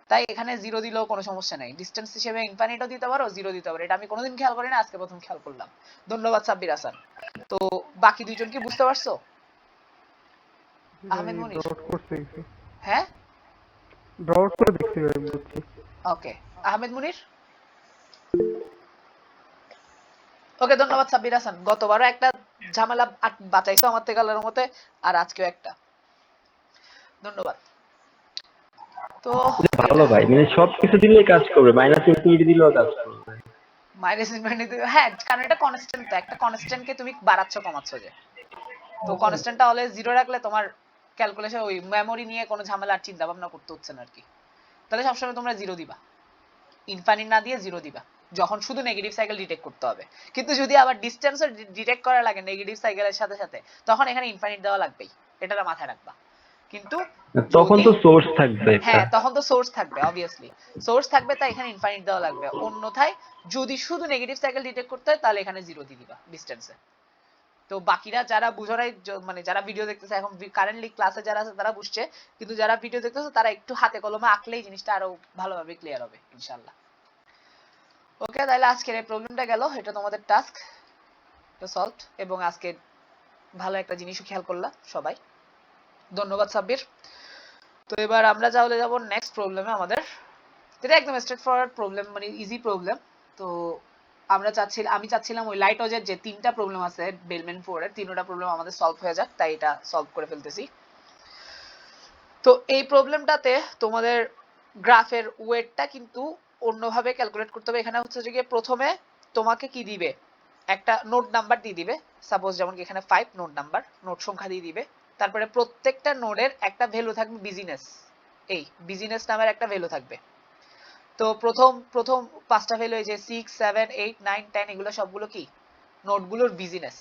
তাই এখানে জিরো দিলেও কোনো সমস্যা নেই, ডিস্টেন্স হিসেবে ইনফাইনাইটও দিতে পারো, জিরো দিতে পারো, এটা আমি কোনোদিন খেয়াল করি না, আজকে প্রথম খেয়াল করলাম। ধন্যবাদ সাব্বির হাসান। তো বাকি দুইজন কি বুঝতে পারছো? আহমেদ মনির, ডট করতে দেখছি, হ্যাঁ ডট করে দেখতে পারি, বুঝছি। ওকে, আহমেদ মনির, ওকে ধন্যবাদ সাব্বির হাসান। গতবারও একটা ঝামেলা বাঁচাইছো আমার থেকে আল্লাহর রহমতে, আর আজকেও একটা, ধন্যবাদ। তো ভালো ভাই, মানে সবকিছু দিলেই কাজ করবে, মাইনাস ইনফিনিটি দিলেও কাজ করবে। মাইনাস ইনফিনিটি, হ্যাঁ কারণ এটা কনস্ট্যান্ট, তো একটা কনস্ট্যান্টকে তুমি বাড়াচ্ছ কমাচ্ছ যে, তো কনস্ট্যান্টটা অলওয়েজ জিরো রাখলে তোমার ক্যালকুলেশন ওই মেমোরি নিয়ে কোনো ঝামেলা আর চিন্তা ভাবনা করতে হচ্ছে না আর কি। তাহলে সবসময় তোমরা জিরো দিবা, ইনফাইনিট না দিয়ে জিরো দিবা যখন শুধু নেগেটিভ সাইকেল ডিটেক্ট করতে হবে। কিন্তু যদি আবার ডিসটেন্সও ডিটেক্ট করা লাগে নেগেটিভ সাইকেলের সাথে সাথে, তখন এখানে ইনফাইনিট দেওয়া লাগবেই, এটা মাথায় রাখবা। কিন্তু তখন যদি, তো সোর্স থাকবে একটা। হ্যাঁ তখন তো সোর্স থাকবে, অবভিয়াসলি সোর্স থাকবে, তাই এখানে ইনফাইনিট দেওয়া লাগবে। অন্যথায় যদি শুধু নেগেটিভ সাইকেল ডিটেক্ট করতে হয় তাহলে এখানে জিরো দিয়ে দিবা ডিসটেন্সে। তো বাকিরা যারা বুঝো নাই, মানে যারা ভিডিও দেখতেছে এখন কারেন্টলি ক্লাসে যারা আছে তারা বুঝছে, কিন্তু যারা ভিডিও দেখতেছে তারা একটু হাতে কলমে আঁকলেই জিনিসটা আরো ভালোভাবে ক্লিয়ার হবে ইনশাআল্লাহ। ওকে, তাহলে আজকের এই প্রবলেমটা গেল, এটা তোমাদের টাস্ক, এটা সলভড, এবং আজকে ভালো একটা জিনিসও খেয়াল করলা সবাই, ধন্যবাদ সাব্বির। তো এবার আমরা যাওয়া যাব নেক্সট প্রবলেমে আমাদের, এটা একদম স্ট্রেট ফরওয়ার্ড প্রবলেম, মানে ইজি প্রবলেম। তো আমি চাচ্ছিলাম ওই লাইট ওজের যে তিনটা প্রবলেম আছে বেলম্যান 4 এর, তিনটা প্রবলেম আমাদের সলভ হয়ে যাক, তাই এটা সলভ করে ফেলতেছি। তো এই প্রবলেমটাতে তোমাদের গ্রাফের ওয়েটটা কিন্তু অন্যভাবে ক্যালকুলেট করতে হবে। এখানে হচ্ছে যে প্রথমে তোমাকে কি দিবে, একটা নোড নাম্বার দিয়ে দিবে, সাপোজ যেমন কি এখানে 5 নোড নাম্বার, নোড সংখ্যা দিয়ে দিবে। তারপরে প্রত্যেকটা নোডের একটা ভ্যালু থাকবে বিজিনেস, এই বিজিনেস নামের একটা ভ্যালু থাকবে। তো প্রথম প্রথম পাঁচটা ভ্যালু, এই যে 6 7 8 9 10, এগুলো সবগুলো কি নোডগুলোর বিজিনেস।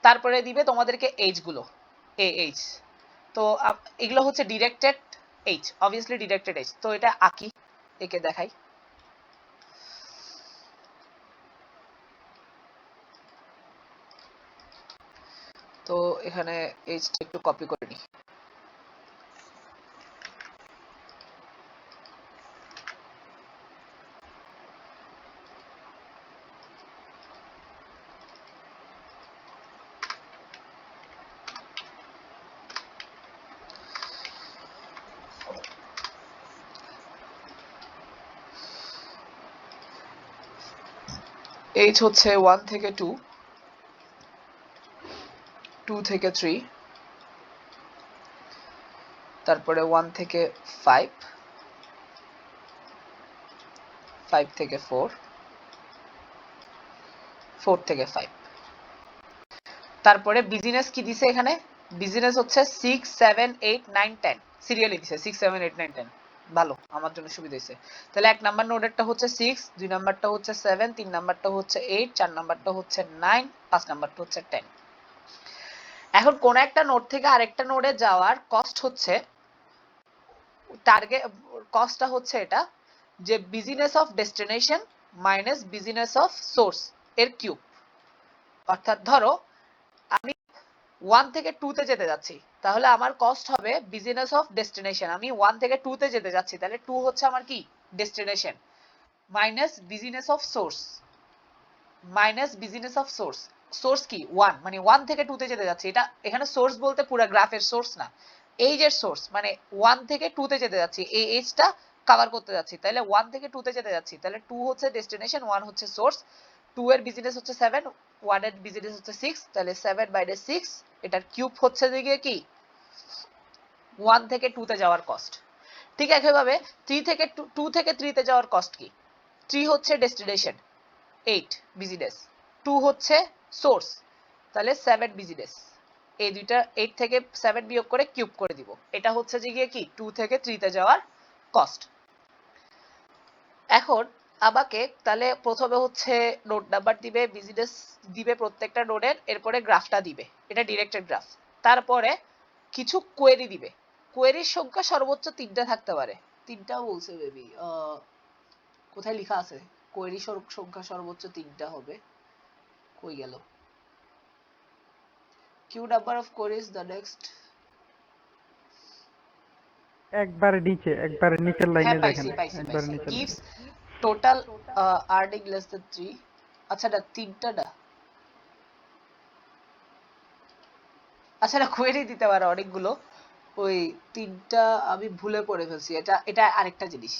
তারপরে দিবে তোমাদেরকে এইজ গুলো, এইচ। তো এগুলো হচ্ছে directed H, obviously directed H. তো এটা আঁকি, একে দেখাই। তো এখানে এইচটা একটু কপি করে নিই। এইচ হচ্ছে 1 থেকে 2, 2 থেকে 3, তারপরে 1 থেকে 5, 5 থেকে 4, 4 থেকে 5। তারপরে বিজিনেস কি দিছে এখানে, বিজিনেস হচ্ছে 6 7 8 9 10, সিরিয়ালি দিছে 6 7 8 9 10, ভালো, আমার জন্য সুবিধা হয়েছে। তাহলে এক নাম্বার নোডেরটা হচ্ছে 6, দুই নাম্বারটা হচ্ছে 7, তিন নাম্বারটা হচ্ছে 8, চার নাম্বারটা হচ্ছে 9, পাঁচ নাম্বারটা হচ্ছে 10। এখন কোন একটা নোড থেকে আরেকটা নোডে যাওয়ার কস্ট হচ্ছে, টার্গেট কস্টটা হচ্ছে এটা, যে business of destination minus business of swords এর কিউব। অর্থাৎ ধরো আমি 1 থেকে 2 তে যেতে যাচ্ছি, তাহলে আমার কস্ট হবে বিজিনেস অফ ডেস্টিনেশন, আমি 1 থেকে 2 তে যেতে যাচ্ছি, তাহলে 2 হচ্ছে আমার কি destination, minus business of swords, minus business of swords, source কি 1, মানে 1 থেকে 2 তে যেতে যাচ্ছি, এটা এখানে সোর্স বলতে পুরো গ্রাফের সোর্স না, এইজের সোর্স, মানে 1 থেকে 2 তে যেতে যাচ্ছি, এই এইজটা কভার করতে যাচ্ছি, তাহলে 1 থেকে 2 তে যেতে যাচ্ছি, তাহলে 2 হচ্ছে ডেস্টিনেশন, 1 হচ্ছে সোর্স। 2 এর বিজিনেস হচ্ছে 7, 1 এর বিজিনেস হচ্ছে 6, তাহলে 7/6, এটার কিউব হচ্ছে দিকে কি 1 থেকে 2 তে যাওয়ার কস্ট। ঠিক একইভাবে 3 থেকে 2 থেকে 3 তে যাওয়ার কস্ট কি, 3 হচ্ছে ডেস্টিনেশন, 8 বিজিনেস, 2 হচ্ছে সোর্স, তাহলে 7 বিজিনেস, এই দুইটা 8 থেকে 7 বিয়োগ করে কিউব করে দিব, এটা হচ্ছে যে গিয়ে কি 2 থেকে 3 তে যাওয়ার কস্ট। এখন আমাকে তাহলে প্রথমে হচ্ছে নোড নাম্বার দিবে, বিজিনেস দিবে প্রত্যেকটা নোডের, এরপরে গ্রাফটা দিবে, এটা ডিরেক্টেড গ্রাফ। তারপরে কিছু কোয়েরি দিবে, কোয়েরির সংখ্যা সর্বোচ্চ 3টা থাকতে পারে, 3টাও বলছে বেবি, কোথায় লেখা আছে কোয়েরি সংখ্যা সর্বোচ্চ 3টা হবে। কই গেল? Q number of queries the next. একবার নিচের লাইনে হ্যাঁ দেখেন, পাইছি একবার নিচের gives লাইনে। total earning less than 3। আচ্ছা না 3টা না, আচ্ছা না কোয়েরি দিতে পারে অনেকগুলো, ওই 3টা আমি ভুলে পড়ে ফেলছি। এটা আরেকটা জিনিস,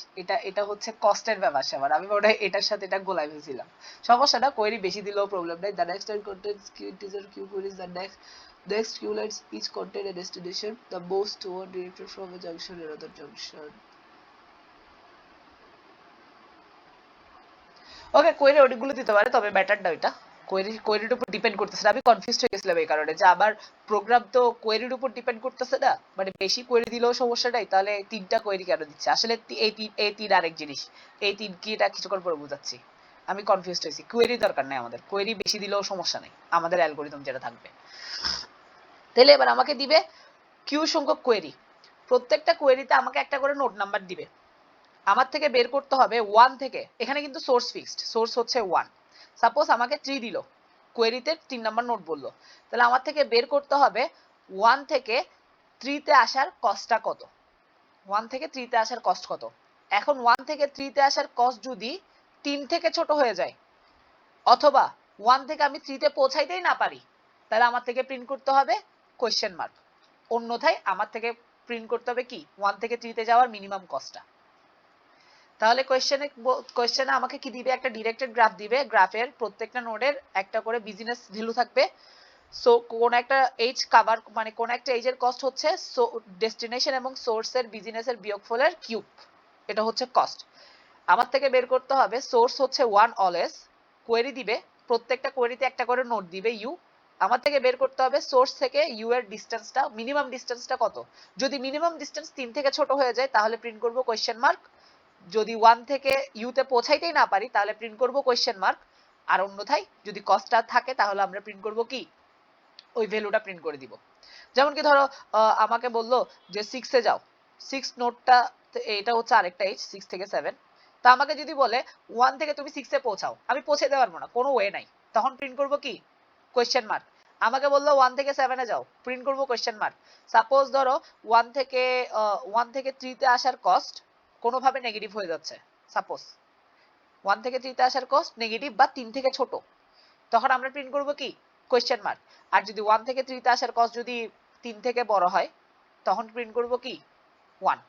এটা হচ্ছে কস্টের ব্যাপার স্যাপার, আমি মনে হয় এটার সাথে এটা গোলাই ফেলছিলাম। সমস্যা না, কোয়েরি বেশি দিলেও প্রবলেম নাই। The next line contains q integer q queries, the next q lines each contain a destination, the most one directed from a junction another junction। Okay, query অনেকগুলো দিতে পারে, তবে ব্যাটারটা ওইটা কোয়েরির উপর ডিপেন্ড করতেছে না। আমি কনফিউজড হয়ে গেছিলাম এই কারণে যে আমার প্রোগ্রাম তো কোয়েরির উপর ডিপেন্ড করতেছে না, মানে বেশি কোয়েরি দিলেও সমস্যা নাই, তাহলে 3টা কোয়েরি কেন দিচ্ছে? আসলে এই তিন আরেক জিনিস, এই তিন কি এটা কিছুক্ষণ পরে বুঝাচ্ছি। আমি কনফিউজড হয়েছি, কোয়েরি দরকার নাই আমাদের, কোয়েরি বেশি দিলেও সমস্যা নাই, আমাদের অ্যালগরিদম যেটা থাকবে। তাহলে এবার আমাকে দিবে কিউ সংখ্যক কোয়েরি, প্রত্যেকটা কোয়েরিতে আমাকে একটা করে নোট নাম্বার দিবে। আমার থেকে বের করতে হবে 1 থেকে, এখানে কিন্তু সোর্স ফিক্সড, সোর্স হচ্ছে 1। সাপোজ আমাকে 3 দিল, কোয়েরিতে 3 নাম্বার নোট বললো, তাহলে আমার থেকে বের করতে হবে 1 থেকে 3 তে আসার কস্টটা কত। 1 থেকে 3 তে আসার কস্ট কত? এখন 1 থেকে 3 তে আসার কস্ট যদি 3 থেকে ছোট হয়ে যায়, অথবা 1 থেকে আমি 3 তে পৌঁছাইতেই না পারি, তাহলে আমার থেকে প্রিন্ট করতে হবে কোয়েশ্চেন মার্ক। অন্যথায় আমার থেকে প্রিন্ট করতে হবে কি 1 থেকে 3 তে যাওয়ার মিনিমাম কস্টটা। তাহলে কোয়েশ্চেনে আমাকে কি দিবে? একটা ডিরেক্টেড গ্রাফ দিবে, গ্রাফের প্রত্যেকটা নোডের একটা করে বিজনেস ভ্যালু থাকবে। সো কোন একটা এজ কভার, মানে কোন একটা এজের কস্ট হচ্ছে ডেস্টিনেশন এবং সোর্সের বিজনেসের বিয়োগফলের কিউব, এটা হচ্ছে কস্ট। আমার থেকে বের করতে হবে সোর্স হচ্ছে 1 অলওয়েজ, কোয়েরি দিবে, প্রত্যেকটা কোয়েরিতে একটা করে নোড দিবে ইউ। আমার থেকে বের করতে হবে সোর্স থেকে ইউ এর ডিসটেন্সটা, মিনিমাম ডিসটেন্সটা কত। যদি মিনিমাম ডিসটেন্স 3 থেকে ছোট হয়ে যায় তাহলে প্রিন্ট করব কোয়েশ্চেন মার্ক। যদি 1 থেকে ইউ তে পৌঁছাইতেই না পারি তাহলে প্রিন্ট করব কোয়েশ্চেন মার্ক। আর অন্যথায় যদি কস্টটা থাকে তাহলে আমরা প্রিন্ট করব কি, ওই ভ্যালুটা প্রিন্ট করে দিব। যেমন কি ধরো আমাকে বললো যে 6 এ যাও, 6 নোটটা, এটা হচ্ছে আরেকটা এজ 6 থেকে 7। তা আমাকে যদি বলে 1 থেকে তুমি 6 এ পৌঁছাও, আমি পৌঁছে দিতে পারবো না, কোনো ওয়ে নাই, তখন প্রিন্ট করব কি কোয়েশ্চেন মার্ক। আমাকে বললো 1 থেকে 7 এ যাও, প্রিন্ট করব কোয়েশ্চেন মার্ক। সাপোজ ধরো 1 থেকে 3 তে আসার কস্ট কোনোভাবে নেগেটিভ হয়ে যাচ্ছে, সাপোজ 1 থেকে 3 তে আসার কস্ট নেগেটিভ বা 3 থেকে ছোট, তখন আমরা প্রিন্ট করব কি কোয়েশ্চেন মার্ক। আর যদি 1 থেকে 3 তে আসার কস্ট যদি 3 থেকে বড় হয় তখন প্রিন্ট করব কি 1,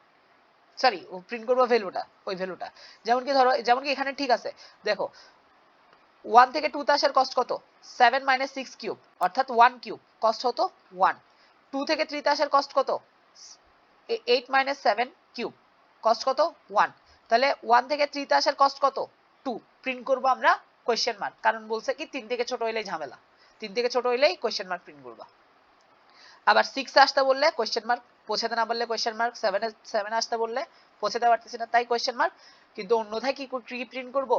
সরি প্রিন্ট করব ভ্যালুটা, ওই ভ্যালুটা। যেমন কি ধরো, যেমন কি এখানে ঠিক আছে, দেখো 1 থেকে 2 তে আসার কস্ট কত? 7 - 6 কিউব, অর্থাৎ 1 কিউব, কস্ট হতো 1। 2 থেকে 3 তে আসার কস্ট কত? 8 - 7 কিউব, কস্ট কত? 1। তাহলে 1 থেকে 3 তে আসার কস্ট কত? 2, প্রিন্ট করব আমরা কোয়েশ্চেন মার্ক, কারণ বলছে কি 3 থেকে ছোট হইলেই ঝামেলা, 3 থেকে ছোট হইলেই কোয়েশ্চেন মার্ক প্রিন্ট করবা। আবার 6 এ আসতে বললে কোয়েশ্চেন মার্ক, পৌঁছাতে না বললে কোয়েশ্চেন মার্ক, 7 এ আসতে বললে পৌঁছাতে পারতেছি না তাই কোয়েশ্চেন মার্ক। কিন্তু অন্যথায় কি প্রিন্ট করব,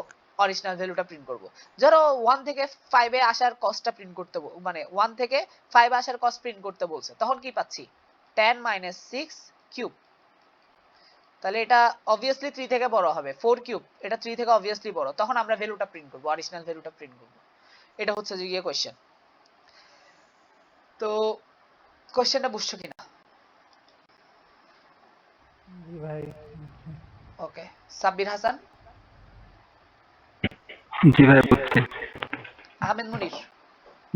অরিজিনাল ভ্যালুটা প্রিন্ট করব। ধরো 1 থেকে 5 এ আসার কস্টটা প্রিন্ট করতে, মানে 1 থেকে 5 এ আসার কস্ট প্রিন্ট করতে বলছে, তখন কি পাচ্ছি 10 - 6 কিউব। তাহলে এটা অবভিয়াসলি 3 থেকে বড় হবে, 4 কিউব, এটা 3 থেকে অবভিয়াসলি বড়, তখন আমরা ভ্যালুটা প্রিন্ট করব, অরিজিনাল ভ্যালুটা প্রিন্ট করব। এটা হচ্ছে যে গিয়ে কোশ্চেন। তো কোশ্চেনটা বুঝছো কিনা? জি ভাই। ওকে, সাব্বির হাসান, জি ভাই বুঝছি। আহমেদ মুনির।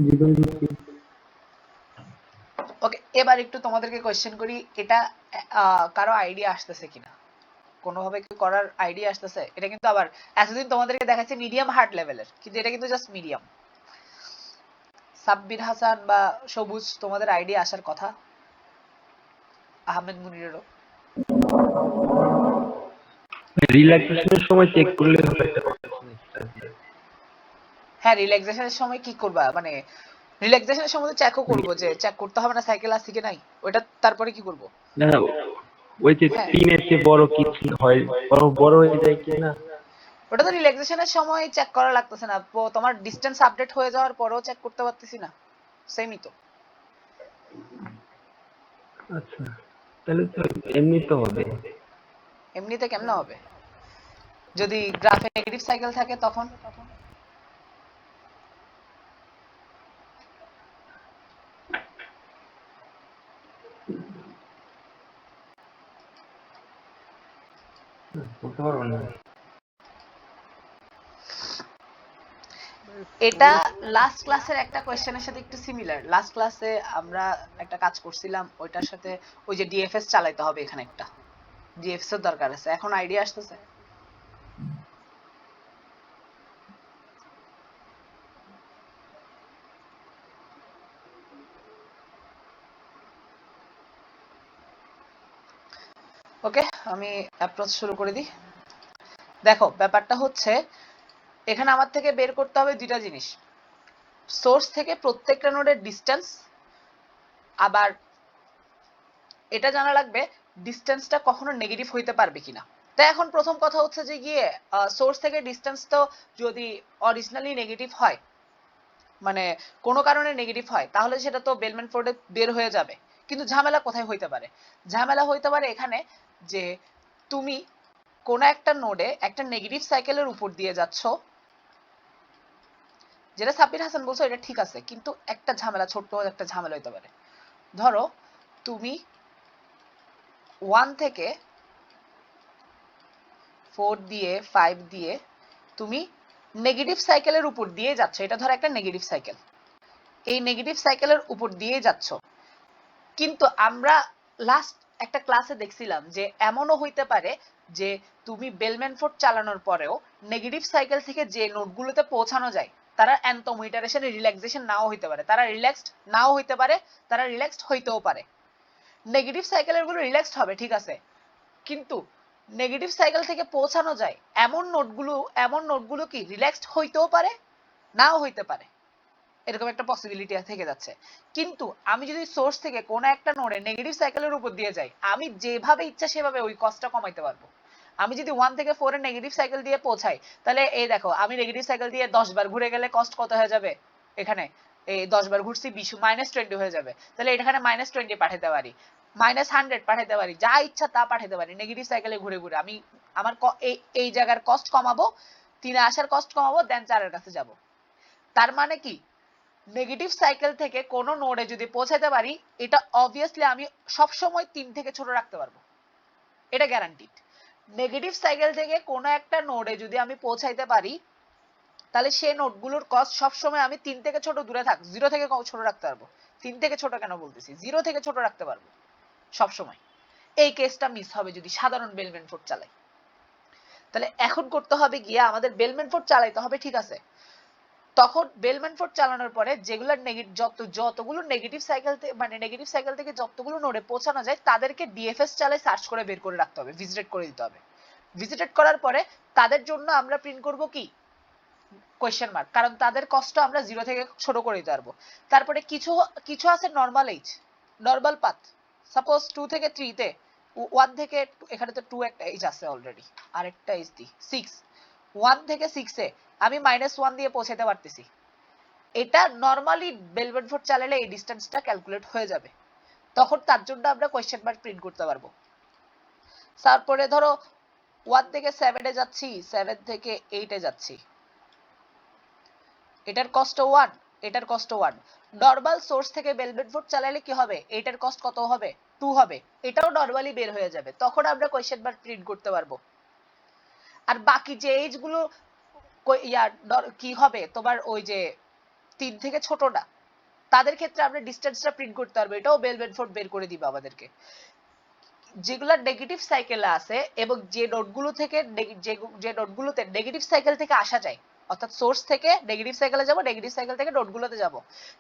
জি ভাই বুঝছি। ওকে, এবার একটু তোমাদেরকে কোশ্চেন করি, এটা কারো আইডিয়া আসতেছে কিনা, কোনোভাবে কি করার আইডিয়া আসতেছে? এটা কিন্তু আবার এতদিন তোমাদেরকে দেখাচ্ছে মিডিয়াম হার্ড লেভেলের, কিন্তু এটা কিন্তু জাস্ট মিডিয়াম। সাব্বির হাসান বা সবুজ, তোমাদের আইডিয়া আসার কথা, আহমেদ মুনিরেরও। রিল্যাক্সেশনের সময় চেক করলে হবে একটা কথা। হ্যাঁ, রিল্যাক্সেশনের সময় কি করবা, মানে রিল্যাক্সেশনের সময় তো চেকও করবো, যে চেক করতে হবে না সাইকেল আছে কি নাই, ওটা তারপরে কি করবো? না ওই যে হ্যাঁ, 3 এর চেয়ে বড় কিছু হয়, বড় হয়ে যায় কি না? ওটা তো রিল্যাক্সেশনের সময় চেক করা লাগতেছে না, তোমার ডিসটেন্স আপডেট হয়ে যাওয়ার পরেও চেক করতে পারতেছি না, সেমই তো। আচ্ছা, তাহলে তো এমনি তো হবে। এমনিতে কেমনে হবে? যদি গ্রাফে নেগেটিভ সাইকেল থাকে তখন বলতে পারবো না। এটা লাস্ট ক্লাসের একটা কোশ্চেনের সাথে একটু সিমিলার। লাস্ট ক্লাসে আমরা একটা কাজ করছিলাম, ওইটার সাথে ওই যে ডিএফএস চালাইতে হবে, এখানে একটা ডিএফএস এর দরকার আছে। এখন আইডিয়া আসতেছে? ওকে, আমি অ্যাপ্রোচ শুরু করে দিই। দেখো ব্যাপারটা হচ্ছে, এখানে আমার থেকে বের করতে হবে দুইটা জিনিস, সোর্স থেকে প্রত্যেকটা নোডের ডিসটেন্স, আবার এটা জানা লাগবে ডিসটেন্সটা কখনো নেগেটিভ হইতে পারবে কিনা। তাই এখন প্রথম কথা হচ্ছে যে গিয়ে সোর্স থেকে ডিসটেন্স তো যদি অরিজিনালি নেগেটিভ হয়, মানে কোনো কারণে নেগেটিভ হয়, তাহলে সেটা তো বেলম্যান ফোর্ডে বের হয়ে যাবে। কিন্তু ঝামেলা কোথায় হইতে পারে? ঝামেলা হইতে পারে এখানে যে তুমি কোন একটা নোডে একটা নেগেটিভ সাইকেলের উপর দিয়ে যাচ্ছ, যেটা সাব্বির হাসান বলছো এটা ঠিক আছে, কিন্তু একটা ঝামেলা, ছোট্ট একটা ঝামেলা হইতে পারে। ধরো তুমি 1 থেকে 4 দিয়ে 5 দিয়ে তুমি নেগেটিভ সাইকেলের উপর দিয়ে যাচ্ছ, এটা ধরো একটা নেগেটিভ সাইকেল, এই নেগেটিভ সাইকেলের উপর দিয়ে যাচ্ছ। কিন্তু আমরা লাস্ট একটা ক্লাসে দেখছিলাম যে এমনও হইতে পারে যে তুমি বেলম্যান ফোর্ড চালানোর পরেও নেগেটিভ সাইকেল থেকে যে নোডগুলোতে পৌঁছানো যায় তারা অ্যান্থম ইটারেশনে রিল্যাক্সেশন নাও হইতে পারে, তারা রিল্যাক্সড নাও হইতে পারে, তারা রিল্যাক্সড হইতেও পারে। নেগেটিভ সাইকেলের গুলো রিল্যাক্সড হবে ঠিক আছে, কিন্তু নেগেটিভ সাইকেল থেকে পৌঁছানো যায় এমন নোডগুলো কি রিল্যাক্সড হইতেও পারে, নাও হইতে পারে, এরকম একটা পসিবিলিটি থেকে যাচ্ছে। কিন্তু আমি যদি সোর্স থেকে কোন একটা নোডে নেগেটিভ সাইকেলের উপর দিয়ে যাই, আমি যেভাবে ইচ্ছা সেভাবে ওই কস্টটা কমাইতে পারবো। আমি যদি 1 থেকে 4 এর নেগেটিভ সাইকেল দিয়ে পৌঁছাই, তাহলে এই দেখো আমি নেগেটিভ সাইকেল দিয়ে 10 বার ঘুরে গেলে কস্ট কত হয়ে যাবে? এখানে এই 10 বার ঘুরছি 20 -20 হয়ে যাবে। তাহলে এখানে -20 পাঠাতে পারি, -100 পাঠাতে পারি, যা ইচ্ছা তা পাঠাতে পারি নেগেটিভ সাইকেলে ঘুরে ঘুরে। আমি আমার এই জায়গার কস্ট কমাবো, 3 এ আসার কস্ট কমাবো, দেন 4 এর কাছে যাব। তার মানে কি, নেগেটিভ সাইকেল থেকে কোনো নোডে যদি পৌঁছাতে পারি, এটা অবভিয়াসলি আমি সব সময় 3 থেকে ছোট রাখতে পারবো, এটা গ্যারান্টিড। নেগেটিভ সাইকেল থেকে কোনো একটা নোডে যদি আমি পৌঁছাইতে পারি, তাহলে সেই নোডগুলোর কস্ট সব সময় আমি 3 থেকে ছোট দূরে থাক, 0 থেকে ছোট রাখতে পারবো। 3 থেকে ছোট কেন বলতেছি, 0 থেকে ছোট রাখতে পারবো সব সময়। এই কেসটা মিস হবে যদি সাধারণ বেলম্যান ফোর্ড চালাই। তাহলে এখন করতে হবে গিয়ে আমাদের বেলম্যান ফোর্ড চালাইতে হবে, ঠিক আছে। তখন বেলম্যান ফোর্ড চালানোর পরে যেগুলো যতগুলো নেগেটিভ সাইকেল মানে নেগেটিভ সাইকেল থেকে যতগুলো নোডে পৌঁছানো যায় তাদেরকে ডিএফএস চালায় সার্চ করে বের করে রাখতে হবে, ভিজিটেট করে দিতে হবে। ভিজিটেট করার পরে তাদের জন্য আমরা প্রিন্ট করব কি কোয়েশ্চেন মার্ক, কারণ তাদের কষ্ট আমরা 0 থেকে ছোট করে দিতে পারবো। তারপরে কিছু কিছু আছে normal age, normal path, suppose 2 থেকে 3 তে 1 থেকে, এখানে তো 2 একটা এইজ আছে অলরেডি, আরেকটা এইজ দি 6, 1 থেকে 6 এ আমি -1 দিয়ে পৌঁছাতে পারতেছি। এটা নরমালি বেলম্যান ফোর্ড চালালে এই ডিসটেন্সটা ক্যালকুলেট হয়ে যাবে, তখন তার জন্য আমরা কোয়েশ্চেন মার্ক প্রিন্ট করতে পারবো। তারপরে ধরো 1 থেকে 7 এ যাচ্ছি, 7 থেকে 8 এ যাচ্ছি, এটার কস্ট 1, এটার কস্ট 1। নরমাল সোর্স থেকে বেলম্যান ফোর্ড চালালে কি হবে, এটার কস্ট কত হবে, 2 হবে, এটাও নরমালি বের হয়ে যাবে, তখন আমরা কোয়েশ্চেন মার্ক প্রিন্ট করতে পারবো। আর বাকি যে এইজ গুলো কি হবে তোমার, ওই যে 3 থেকে ছোটটা, তাদের ক্ষেত্রে আমরা ডিসটেন্সটা প্রিন্ট করতে পারবো, এটাও বেলম্যান ফোর্ড বের করে দিবে আমাদেরকে। যেগুলা নেগেটিভ সাইকেলে আছে এবং যে নোডগুলো থেকে যে নোডগুলোতে নেগেটিভ সাইকেল থেকে আসা যায়, অর্থাৎ সোর্স থেকে নেগেটিভ সাইকেলে যাব, নেগেটিভ সাইকেল থেকে নোডগুলোতে যাব,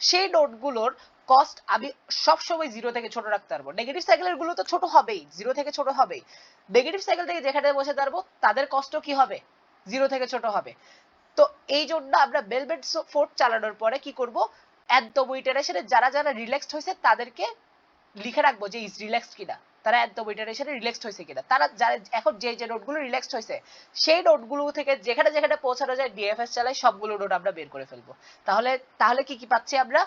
সেই নোডগুলোর কস্ট আমি সব সময় 0 থেকে ছোট রাখতে পারবো। নেগেটিভ সাইকেলের গুলো তো ছোট হবেই, 0 থেকে ছোট হবেই। নেগেটিভ সাইকেল থেকে যেখানে বসে পারবো তাদের কষ্ট কি হবে, 0 থেকে ছোট হবে। তো এই জন্য আমরা বেলম্যান ফোর্ড চালানোর পরে কি করব, অ্যান্থম ইটারেশনে যারা যারা রিল্যাক্সড হয়েছে তাদেরকে লিখে রাখবো যে ইজ রিল্যাক্সড কিনা, তারা অ্যান্থম ইটারেশনে রিল্যাক্সড হয়েছে কিনা। তারা যারা এখন যে নোটগুলো রিল্যাক্সড হয়েছে সেই নোটগুলো থেকে যেখানে যেখানে পৌঁছানো যায় ডিএফএস চালাই, সবগুলো নোট আমরা বের করে ফেলবো। তাহলে তাহলে কি কি পাচ্ছি আমরা,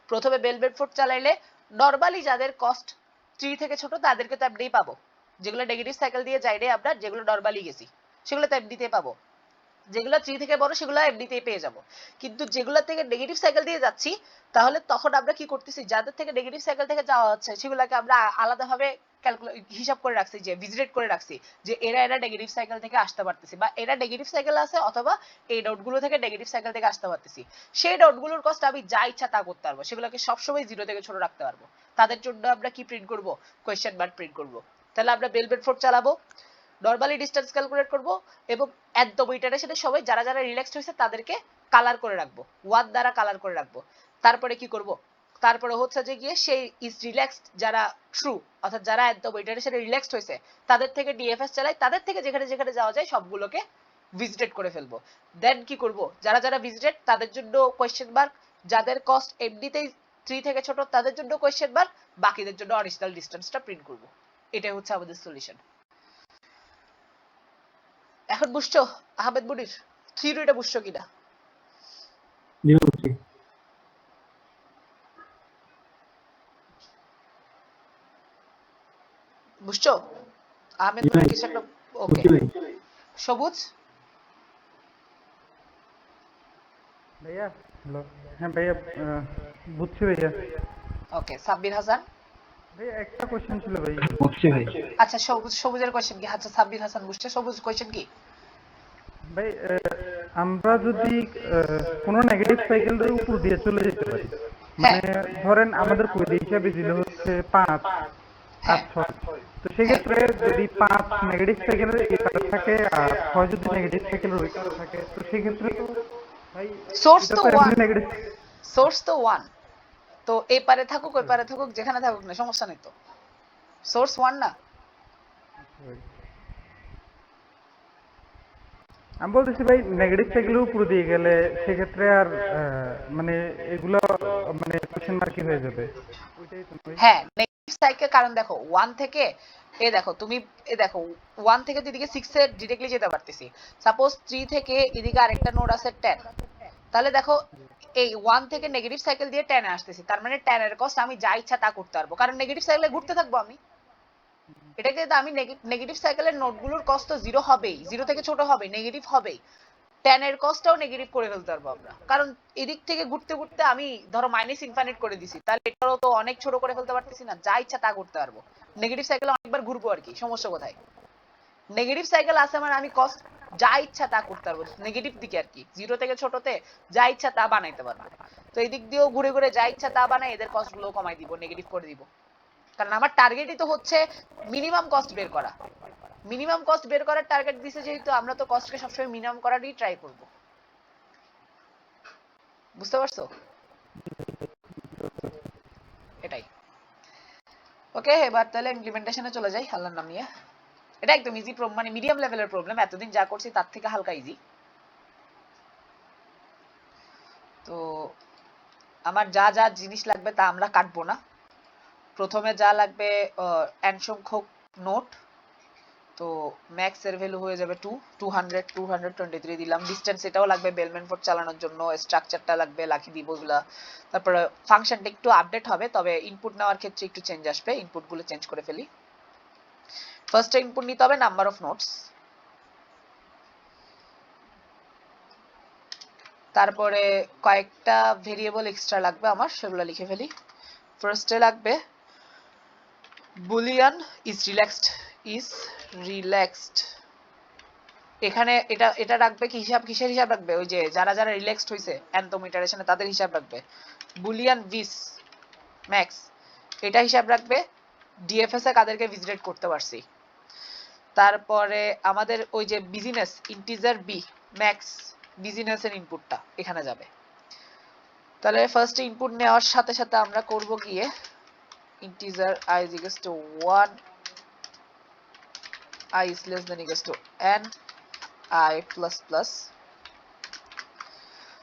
প্রথমে বেলম্যান ফোর্ড চালাইলে নরমালি যাদের কস্ট 3 থেকে ছোট তাদেরকে তো আমরাই পাবো, যেগুলো নেগেটিভ সাইকেল দিয়ে যাই রে আমরা, যেগুলো নরমালি গেছি। সেগুলো তো এফডি তে পাবো, যেগুলো 3 থেকে বড় সেগুলো এফডি তে পেয়ে যাব। কিন্তু যেগুলো থেকে নেগেটিভ সাইকেল দিয়ে যাচ্ছি, তাহলে তখন আমরা কি করতেছি, যাদের থেকে নেগেটিভ সাইকেল থেকে যাওয়া হচ্ছে সেগুলোকে আমরা আলাদাভাবে হিসাব করে রাখছি, যে ভিজিট করে রাখছি যে এরা নেগেটিভ সাইকেল থেকে আসতে পারতেছে, বা এরা নেগেটিভ সাইকেল আছে, অথবা এই ডটগুলো থেকে নেগেটিভ সাইকেল থেকে আসতে পারতেছি। সেই ডটগুলোর কষ্ট আমি যা ইচ্ছা তা করতে পারবো, সেগুলোকে সবসময় 0 থেকে ছোট রাখতে পারবো। তাদের জন্য আমরা কি প্রিন্ট করব, কোয়েশ্চেন মার্ক প্রিন্ট করব। তাহলে আমরা বেলবেডফোর্ড চালাবো, নরমালি ডিসটেন্স ক্যালকুলেট করব, এবং একদম ইটারেশনে সবাই যারা যারা রিল্যাক্সড হয়েছে তাদেরকে কালার করে রাখবো, ওয়ান দ্বারা কালার করে রাখবো। তারপরে কি করব, তারপরে হচ্ছে যে গিয়ে সেই ইজ রিল্যাক্সড যারা ট্রু, অর্থাৎ যারা একদম ইটারেশনে রিল্যাক্সড হয়েছে তাদের থেকে ডিএফএস চালাই, তাদের থেকে যেখানে যেখানে যাওয়া যায় সবগুলোকে ভিজিটেড করে ফেলবো। দেন কি করব, যারা যারা ভিজিটেড তাদের জন্য কোয়েশ্চেন মার্ক, যাদের কস্ট এমনিতেই 3 থেকে ছোট তাদের জন্য কোয়েশ্চেন মার্ক, বাকিদের জন্য অরিজিনাল ডিসটেন্সটা প্রিন্ট করব। এটাই হচ্ছে আমাদের সলিউশন। এখন বুঝছো আহমেদ মুনির থিওরিটা বুঝছো কিনা? বুঝছো আহমেদ মুনির কিছু একটা? ওকে, সবুজ ভাইয়া হ্যালো, হ্যাঁ ভাইয়া বুঝছি ভাইয়া। ওকে, সাব্বির হাসান ভাইয়া একটা কোশ্চেন ছিল ভাই। বুঝছি ভাই। আচ্ছা, সবুজের কোশ্চেন কি? আচ্ছা, সাব্বির হাসান বুঝছে, সবুজ কোশ্চেন কি? ভাই আমরা যদি কোনো নেগেটিভ সাইকেলের উপর দিয়ে চলে যেতে পারি, হ্যাঁ মানে ধরেন আমাদের পরিধি হিসাবে দিলে হচ্ছে 5 আর হ্যাঁ 6, তো সেক্ষেত্রে যদি 5 নেগেটিভ সাইকেলের এপারে থাকে আর 6 যদি নেগেটিভ সাইকেলের ওই পারে থাকে, তো সেক্ষেত্রে তো ভাই সোর্স এটা তো তো ওয়ান, এমনি নেগেটিভ। সোর্স তো ওয়ান, তো এই পারে থাকুক ওই পারে থাকুক যেখানে থাকুক না সমস্যা নেই, তো সোর্স ওয়ান না? আমি বলতেছি ভাই নেগেটিভ সাইকেলের উপর দিয়ে গেলে সেক্ষেত্রে আর মানে এগুলো মানে কোশ্চেন মার্কই হয়ে যাবে, ওইটাই তো ভাই। হ্যাঁ, নেগেটিভ সাইকেল, কারণ দেখো 1 থেকে দেখো তুমি দেখো 1 থেকে এদিকে 6 এ ডাইরেক্টলি যেতে পারতেছি। সাপোজ 3 থেকে এদিকে আরেকটা নোড আছে 10, তাহলে দেখো এই 1 থেকে নেগেটিভ সাইকেল দিয়ে 10 এ আসতেছি, তার মানে 10 এর কষ্ট আমি যা ইচ্ছা তা করতে পারবো, কারণ নেগেটিভ সাইকেলে ঘুরতে থাকবো আমি। এটাকে তো আমি নেগেটিভ সাইকেলের নোডগুলোর কষ্ট 0 হবেই, 0 থেকে ছোট হবে, নেগেটিভ হবেই। 10 এর কস্টটাও নেগেটিভ করে ফেলতে পারবো আমরা, কারণ এদিক থেকে ঘুরতে ঘুরতে আমি ধরো মাইনাস ইনফিনিট করে দিছি, তাহলে এটাও তো অনেক ছোট করে ফেলতে পারতেছি না, যা ইচ্ছা তা করতে পারবো। নেগেটিভ সাইকেলে অনেকবার ঘুরবো আর কি, সমস্যা কোথায়? নেগেটিভ সাইকেল আছে মানে আমি কস্ট যা ইচ্ছা তা করতে পারবো, নেগেটিভ দিকে আর কি, 0 থেকে ছোটতে যা ইচ্ছা তা বানাইতে পারবো। তো এই দিক দিয়েও ঘুরে ঘুরে যা ইচ্ছা তা বানাই, এদের কস্ট গুলো কমাই দিব, নেগেটিভ করে দিব, কারণ আমার টার্গেটই তো হচ্ছে মিনিমাম কস্ট বের করা। মিনিমাম কস্ট বের করার টার্গেট দিছে যেহেতু, আমরা তো কস্টকে সবসময় মিনিমাম করারই ট্রাই করব। বুঝতে পারছো? এটাই। ওকে, এবার তাহলে ইমপ্লিমেন্টেশনে চলে যাই আল্লাহর নাম নিয়ে। এটা একদম ইজি, মানে মিডিয়াম লেভেলের প্রবলেম, এতদিন যা করছি তার থেকে হালকা ইজি। তো আমার যা যা জিনিস লাগবে তা আমরা কাটবো না। প্রথমে যা লাগবে n সংখ্যক নোট, তো ম্যাক্স এর ভ্যালু হয়ে যাবে 200 223 দিলাম। ডিসটেন্স এটাও লাগবে বেলম্যান ফোর্ড চালানোর জন্য, স্ট্রাকচারটা লাগবে, লাকি দিব এগুলা। তারপরে ফাংশনটা একটু আপডেট হবে, তবে ইনপুট নেওয়ার ক্ষেত্রে একটু চেঞ্জ আসবে, ইনপুট গুলো চেঞ্জ করে ফেলি। ফার্স্ট ইনপুট নিতে হবে নাম্বার অফ নোটস, তারপরে কয়েকটা ভেরিয়েবল এক্সট্রা লাগবে আমার, সেগুলো লিখে ফেলি। ফার্স্টে লাগবে বুলিয়ান ইজ রিল্যাক্সড। এখানে এটা এটা রাখবে কি হিসাব, কিসের হিসাব রাখবে? ওই যে যারা যারা রিল্যাক্সড হইছে অ্যানথম ইটারেশনে তাদের হিসাব রাখবে। বুলিয়ান ভিস ম্যাক্স এটা হিসাব রাখবে ডিএফএস এ কাদেরকে ভিজিট করতে পারছি। তারপরে আমাদের ওই যে business integer B max, business এর ইনপুটটা এখানে যাবে। তাহলে ফার্স্ট ইনপুট নেওয়ার সাথে সাথে আমরা করব গিয়ে integer i is equals to 1, I is less than equals to n, i plus plus।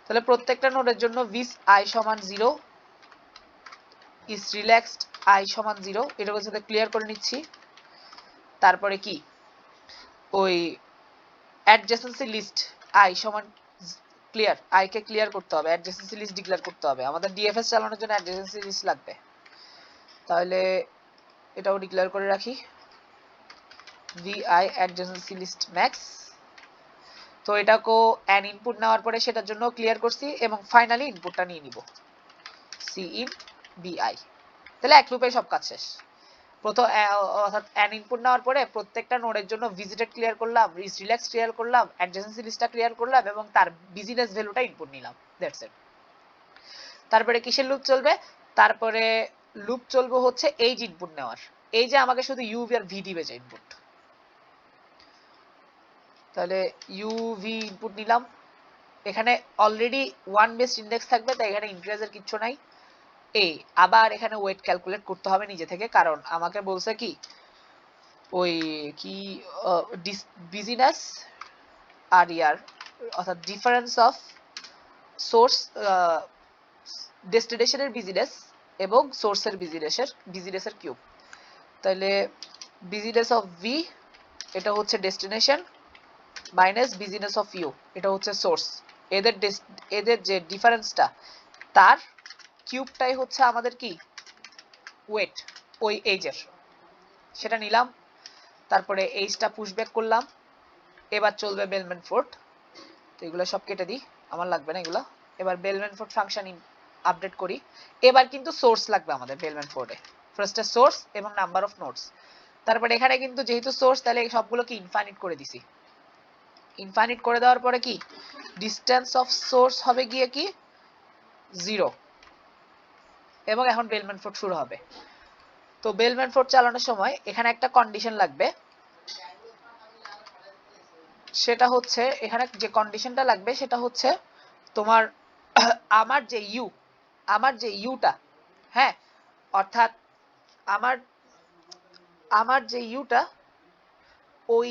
তাহলে প্রত্যেকটা নোডের জন্য ভিস i সমান 0, is relaxed i সমান 0, এটাকে সাথে ক্লিয়ার করে নিচ্ছি। তারপরে কি ওই অ্যাডজেসেন্সি লিস্ট i সমান ক্লিয়ার, i কে ক্লিয়ার করতে হবে, অ্যাডজেসেন্সি লিস্ট ডিক্লেয়ার করতে হবে, আমাদের ডিএফএস চালানোর জন্য অ্যাডজেসেন্সি লিস্ট লাগবে। তাহলে এটাও ডিক্লেয়ার করে রাখি, vi adjacency list max তো এটাকে n ইনপুট নেওয়ার পরে সেটার জন্য ক্লিয়ার করছি এবং ফাইনালি ইনপুটটা নিয়ে নিব c in bi। তাহলে এক লুপে সব কাজ শেষ। প্রথম অর্থাৎ n ইনপুট নেওয়ার পরে প্রত্যেকটা নোডের জন্য ভিজিটেড ক্লিয়ার করলাম, রিল্যাক্স ক্লিয়ার করলাম, অ্যাডজেসেন্সি লিস্টটা ক্লিয়ার করলাম এবং তার বিজিনেস ভ্যালুটা ইনপুট নিলাম। That's it. তারপরে কিসের লুপ চলবে? তারপরে লুপ চলবে হচ্ছে এইজ ইনপুট নেওয়ার। এই যে আমাকে শুধু ইউ আর ভি দিবে যে ইনপুট, তাহলে ইউ ভি ইনপুট নিলাম। এখানে অলরেডি 1 বেসড ইন্ডেক্স থাকবে, তাই এখানে ইন্টিজারের কিচ্ছু নাই। আবার এখানে ওয়েট ক্যালকুলেট করতে হবে নিজে থেকে, কারণ আমাকে বলছে কি ওই কি বিজিনেস আর ইয়ার অর্থাৎ ডিফারেন্স অফ সোর্স ডেস্টিনেশনের বিজিনেস এবং সোর্সের বিজিনেসের কিউব। তাহলে বিজিনেস অফ ভি এটা হচ্ছে destination minus business of U এটা হচ্ছে সোর্স। এদের যে ডিফারেন্সটা তার কিউবটাই হচ্ছে আমাদের কি ওয়েট ওই এজের, সেটা নিলাম। তারপরে এইজটা পুশব্যাক করলাম। এবার চলবে বেলম্যান ফোর্ড। তো এগুলো সব কেটে দিই, আমার লাগবে না এগুলো। এবার বেলম্যান ফোর্ড ফাংশন আপডেট করি। এবার কিন্তু সোর্স লাগবে আমাদের বেলম্যান ফোর্ডে। ফার্স্টে সোর্স এবং নাম্বার অফ নোডস। তারপরে এখানে কিন্তু যেহেতু সোর্স, তাহলে সবগুলোকে ইনফাইনিট করে দিছি। ইনফাইনিট করে দেওয়ার পরে কি ডিসটেন্স অফ সোর্স হবে গিয়ে কি 0 এবং এখন বেলম্যান ফোর্ড শুরু হবে। তো বেলম্যান ফোর্ড চালানোর সময় এখানে একটা কন্ডিশন লাগবে, সেটা হচ্ছে এখানে যে কন্ডিশনটা লাগবে সেটা হচ্ছে তোমার আমার যে ইউটা, হ্যাঁ, অর্থাৎ আমার যে ইউটা ওই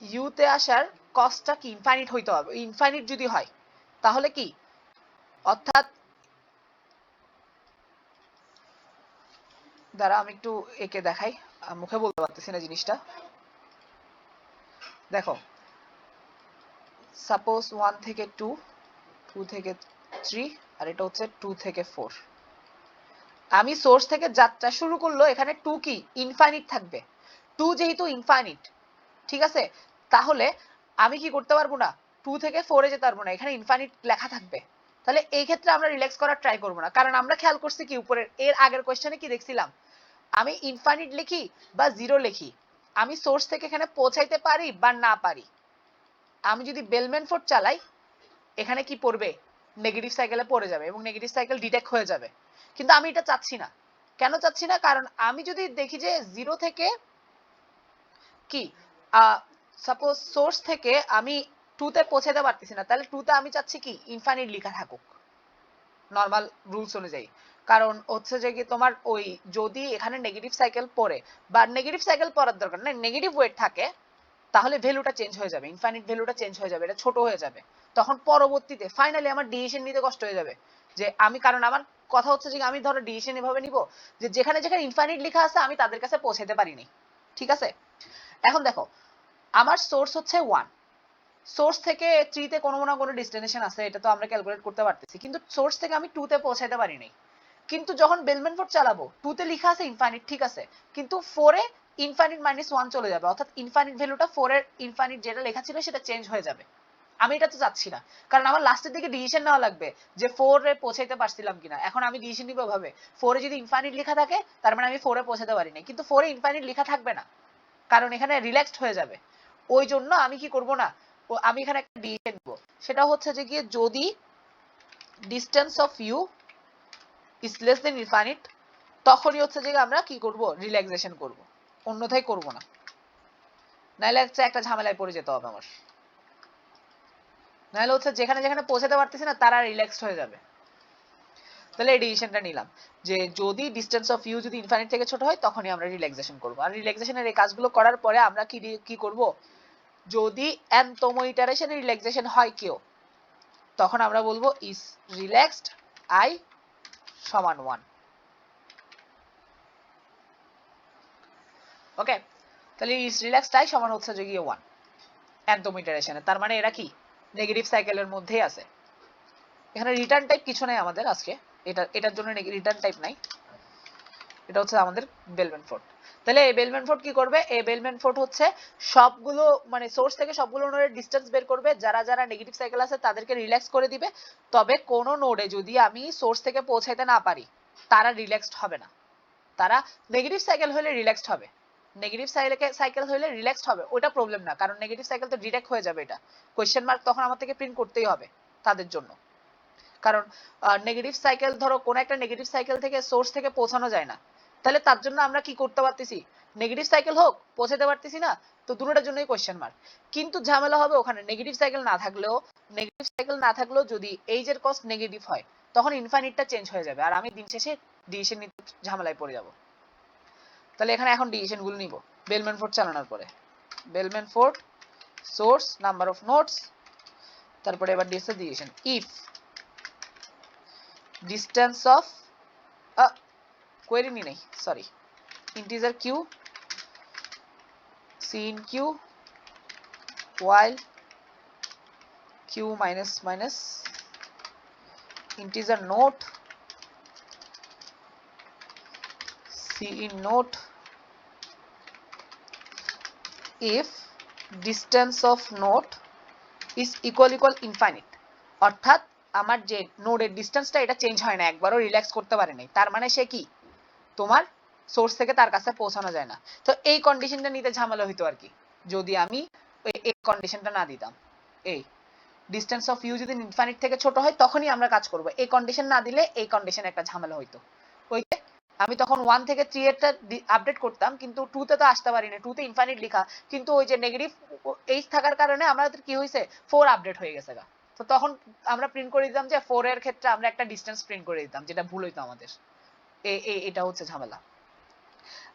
ইউতে আসার কস্টটা কি ইনফাইনিট হইতে হবে। ইনফাইনিট যদি হয় তাহলে কি, অর্থাৎ দাঁড়া আমি একটু একে দেখাই, মুখে বলতে পারতেছি না জিনিসটা। দেখো সাপোজ 1 থেকে 2, 2 থেকে 3 আর এটা হচ্ছে 2 থেকে 4। আমি সোর্স থেকে যাত্রা শুরু করলো, এখানে 2 কি ইনফাইনিট থাকবে। 2 যেহেতু ইনফাইনিট, ঠিক আছে, তাহলে আমি কি করতে পারবো না 2 থেকে 4 এ যেতে পারবো না, এখানে ইনফাইনিট লেখা থাকবে। তাহলে এই ক্ষেত্রে আমরা রিল্যাক্স করার ট্রাই করবো না, কারণ আমরা খেয়াল করছি কি উপরের এর আগের কোশ্চেনে কি দেখছিলাম, আমি ইনফাইনিট লিখি বা 0 লিখি, আমি সোর্স থেকে এখানে পৌঁছাইতে পারি বা না পারি। আমি যদি বেলম্যান ফোর্ড চালাই এখানে কি পড়বে, নেগেটিভ সাইকেলে পড়ে যাবে এবং নেগেটিভ সাইকেল ডিটেক্ট হয়ে যাবে। কিন্তু আমি এটা চাচ্ছি না। কেন চাচ্ছি না? কারণ আমি যদি দেখি যে 0 থেকে কি সাপোজ সোর্স থেকে আমি 2 তে পৌঁছাতে পারতেছি না, তাহলে 2 তে আমি চাচ্ছি কি ইনফাইনিট লেখা থাকুক নরমাল রুলস অনুযায়ী। কারণ হচ্ছে যে কি তোমার ওই যদি এখানে নেগেটিভ সাইকেল পড়ে বা নেগেটিভ সাইকেল পড়ার দরকার না, নেগেটিভ ওয়েট থাকে, তাহলে ভ্যালুটা চেঞ্জ হয়ে যাবে, ইনফাইনিট ভ্যালুটা চেঞ্জ হয়ে যাবে, এটা ছোট হয়ে যাবে। তখন পরবর্তীতে ফাইনালি আমার ডিসিশন নিতে কষ্ট হয়ে যাবে। যে আমি, কারণ আমার কথা হচ্ছে যে আমি ধরো ডিসিশন এভাবে নিব যে যেখানে যেখানে ইনফাইনিট লেখা আছে আমি তাদের কাছে পৌঁছাতে পারিনি, ঠিক আছে। এখন দেখো আমার সোর্স হচ্ছে 1, সোর্স থেকে 3 তে কোনো না কোনো ডেস্টিনেশন আছে, এটা তো আমরা ক্যালকুলেট করতে পারতেছি, কিন্তু সোর্স থেকে আমি 2 তে পৌঁছাতে পারিনি। কিন্তু যখন বেলম্যান ফোর্ড চালাবো 2 তে লেখা আছে ইনফাইনিট, ঠিক আছে, কিন্তু 4 এ ইনফাইনিট -1 চলে যাবে, অর্থাৎ ইনফাইনিট ভ্যালুটা 4 এর ইনফাইনিট যেটা লেখা ছিল সেটা চেঞ্জ হয়ে যাবে। আমি এটা তো চাচ্ছি না, কারণ আমার লাস্টের দিকে ডিসিশন নেওয়া লাগবে যে 4 এ পৌঁছাইতে পারছিলাম কিনা। এখন আমি ডিসিশন নিব ভাবে 4 এ যদি ইনফাইনিট লেখা থাকে তার মানে আমি 4 এ পৌঁছাতে পারিনি, কিন্তু 4 এ ইনফাইনিট লেখা থাকবে না, কারণ এখানে রিল্যাক্সড হয়ে যাবে। ওই জন্য আমি কি করব না, আমি এখানে একটা ডিসিশন নিব, সেটা হচ্ছে যে গিয়ে যদি distance of U is less than infinite, তখনই হচ্ছে যে আমরা কি করব, রিল্যাক্সেশন করব, অন্যথায় করব না। নাইলে হচ্ছে একটা ঝামেলায় পড়ে যেতে হবে আমার, নাইলে হচ্ছে যেখানে যেখানে পৌঁছাতে পারতেছি না তারা রিল্যাক্সড হয়ে যাবে। তাহলে এই ডিসিশনটা নিলাম যে যদি ডিসটেন্স অফ ইউ যদি ইনফাইনিট থেকে ছোট হয় তখনই আমরা রিল্যাক্সেশন করব। আর রিল্যাক্সেশনের এই কাজগুলো করার পরে আমরা কি করব, যদি nতম ইটারেশনে রিল্যাক্সেশন হয় কেউ, তখন আমরা বলবো ইজ রিল্যাক্সড i সমান 1। ওকে, তাহলে ইজ রিল্যাক্সড i সমান হচ্ছে যে গিয়ে 1 nতম ইটারেশনে। তার মানে এরা কি নেগেটিভ সাইকেলের মধ্যেই আছে। এখানে রিটার্ন টাইপ কিছু নাই আমাদের আজকে, এটার জন্য রিটার্ন টাইপ নাই। এটা হচ্ছে আমাদের বেলম্যানফোর্ড। তাহলে এই বেলম্যানফোর্ড কি করবে? এই বেলম্যানফোর্ড হচ্ছে সবগুলো মানে সোর্স থেকে সবগুলো নোডের ডিসটেন্স বের করবে, যারা যারা নেগেটিভ সাইকেল আছে তাদেরকে রিল্যাক্স করে দিবে। তবে কোন নোডে যদি আমি সোর্স থেকে পৌঁছাইতে না পারি তারা রিল্যাক্সড হবে না, তারা নেগেটিভ সাইকেল হলে রিল্যাক্সড হবে। নেগেটিভ সাইকেল হলে রিল্যাক্সড হবে, ওটা প্রবলেম না, কারণ নেগেটিভ সাইকেল তো ডিরেক্ট হয়ে যাবে। এটা কোয়েশ্চেন মার্ক তখন আমার থেকে প্রিন্ট করতেই হবে তাদের জন্য, কারণ নেগেটিভ সাইকেল ধরো কোন একটা নেগেটিভ সাইকেল থেকে সোর্স থেকে পৌঁছানো যায় না, তাহলে তার জন্য আমরা কি করতে পারতেছি? নেগেটিভ সাইকেল হোক, পৌঁছাতে পারতেছি না, তো দুটোটার জন্যই কোয়েশ্চেন মার্ক। কিন্তু ঝামেলা হবে ওখানে নেগেটিভ সাইকেল না থাকলেও যদি এইজ এর কস্ট নেগেটিভ হয় তখন ইনফাইনিটটা চেঞ্জ হয়ে যাবে, আর আমি দিন শেষে ডিসিশন নিতে ঝামেলায় পড়ে যাব। তাহলে এখানে এখন ডিসিশন গুলো নিব বেলম্যানফোর্ড চালানোর পরে। বেলম্যানফোর্ড সোর্স নাম্বার অফ নোডস, তারপরে এবার দিয়েছে decision if distance of query nahi sorry integer q c in q while q minus minus integer note c in note if distance of note is equal infinite, অর্থাৎ আমার যে নোডের ডিসটেন্সটা এটা change হয় না, একবারও রিল্যাক্স করতে পারে নাই, তার মানে সে কি তোমার সোর্স থেকে তার কাছে পৌঁছানো যায় না। তো এই কন্ডিশনটা নিতে ঝামেলা হইতো আর কি, যদি আমি এই কন্ডিশনটা না দিতাম। এই ডিসটেন্স অফ ইউ যদি ইনফিনিট থেকে ছোট হয় তখনই আমরা কাজ করব, এই কন্ডিশন না দিলে এই কন্ডিশন একটা ঝামেলা হইতো। ওই আমি তখন 1 থেকে 3 এরটা আপডেট করতাম, কিন্তু 2 তে তো আসতে পারি না, 2 তে ইনফিনিট লেখা, কিন্তু ওই যে নেগেটিভ এইচ থাকার কারণে আমাদের কি হইছে 4 আপডেট হয়ে গেছে। তো তখন আমরা প্রিন্ট করে দিতাম যে 4 এর ক্ষেত্রে আমরা একটা ডিসটেন্স প্রিন্ট করে দিতাম, যেটা ভুল হইতো আমাদের। এটা হচ্ছে ঝামেলা।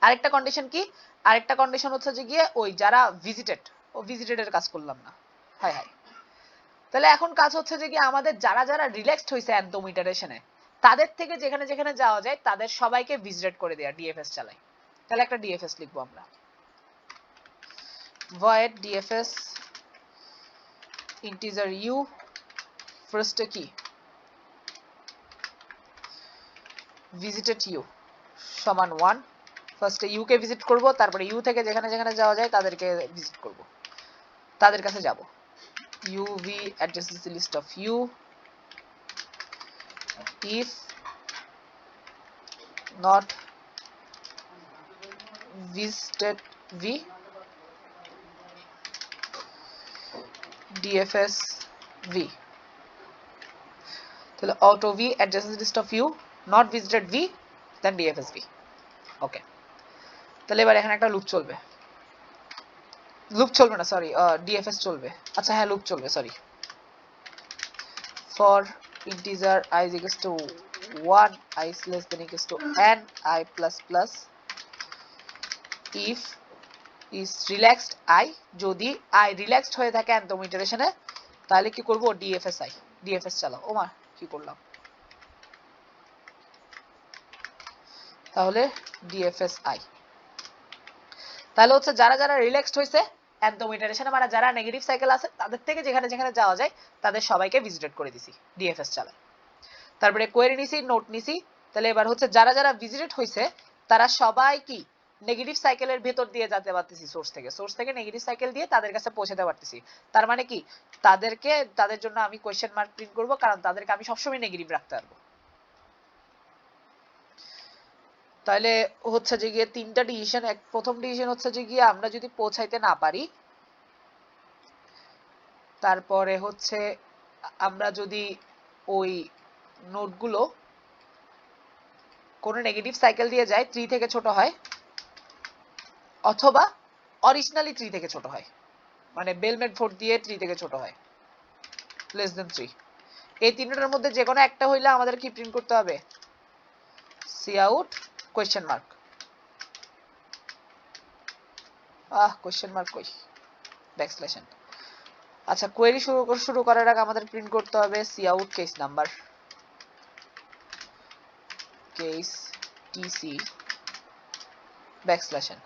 আরেকটা কন্ডিশন কি? আরেকটা কন্ডিশন হচ্ছে যে গিয়ে ওই যারা ভিজিটেড এর কাজ করলাম না, হাই হাই। তাহলে এখন কাজ হচ্ছে যে কি আমাদের যারা যারা রিল্যাক্সড হইছে একদম ইটারেশনে, তাদের থেকে যেখানে যেখানে যাওয়া যায় তাদের সবাইকে ভিজিট করে দেয়া, ডিএফএস চালাই। তাহলে একটা ডিএফএস লিখবো আমরা, void dfs integer u first কি visited u সমান 1, ফার্স্টে ইউ কে ভিজিট করব, তারপরে ইউ থেকে যেখানে যেখানে যাওয়া যায় তাদেরকে ভিজিট করব, তাদের কাছে যাব। uv addresses the list of u if not visited v dfs v, তাহলে auto v addresses the list of u not visited v then dfs v। ওকে, তাহলে এবার এখানে একটা লুপ চলবে, না সরি ডিএফএস চলবে, আচ্ছা হ্যাঁ লুপ চলবে sorry. for integer I is equals to 1 I is less than equals to n I plus plus if is relaxed I, যদি I relaxed হয়ে থাকে nতম ইটারেশনে তাহলে কি করব ডিএফএস চালাও। ওমা কি করলাম, তাহলে ডিএফএস আই, তাহলে হচ্ছে যারা যারা রিল্যাক্সড হইছে একদম ইটারেশনে মানে যারা নেগেটিভ সাইকেল আছে তাদের থেকে যেখানে যেখানে যাওয়া যায় তাদের সবাইকে ভিজিটেড করে দিছি, ডিএফএস চালাই। তারপরে কোয়েরি নিছি, নোট নিছি, তাহলে এবার হচ্ছে যারা যারা ভিজিটেড হইছে তারা সবাই কি নেগেটিভ সাইকেলের ভেতর দিয়ে যেতে পারতেছি, সোর্স থেকে নেগেটিভ সাইকেল দিয়ে তাদের কাছে পৌঁছাতে পারতেছি। তার মানে কি তাদের জন্য আমি কোয়েশ্চেন মার্ক প্রিন্ট করব, কারণ তাদেরকে আমি সবসময় নেগেটিভ রাখতে পারবো। তাহলে হচ্ছে যে গিয়ে তিনটা ডিসিশন, প্রথম ডিসিশন হচ্ছে যে গিয়ে আমরা যদি পৌঁছাইতে না পারি, তারপরে হচ্ছে আমরা যদি ওই নোটগুলো কোন নেগেটিভ সাইকেল দিয়ে যায় 3 থেকে ছোট হয়, অথবা অরিজিনালি 3 থেকে ছোট হয়, মানে বেলম্যানফোর্ড দিয়ে 3 থেকে ছোট হয়, লেস দেন 3। এই তিনটার মধ্যে যে কোনো একটা হইলে আমাদের কি প্রিন্ট করতে হবে? Cout question mark. Question mark কই, ব্যাকস্ল্যাশ এন। আচ্ছা কোয়েরি শুরু করার আগে আমাদের প্রিন্ট করতে হবে cout case number, case TC backslash N.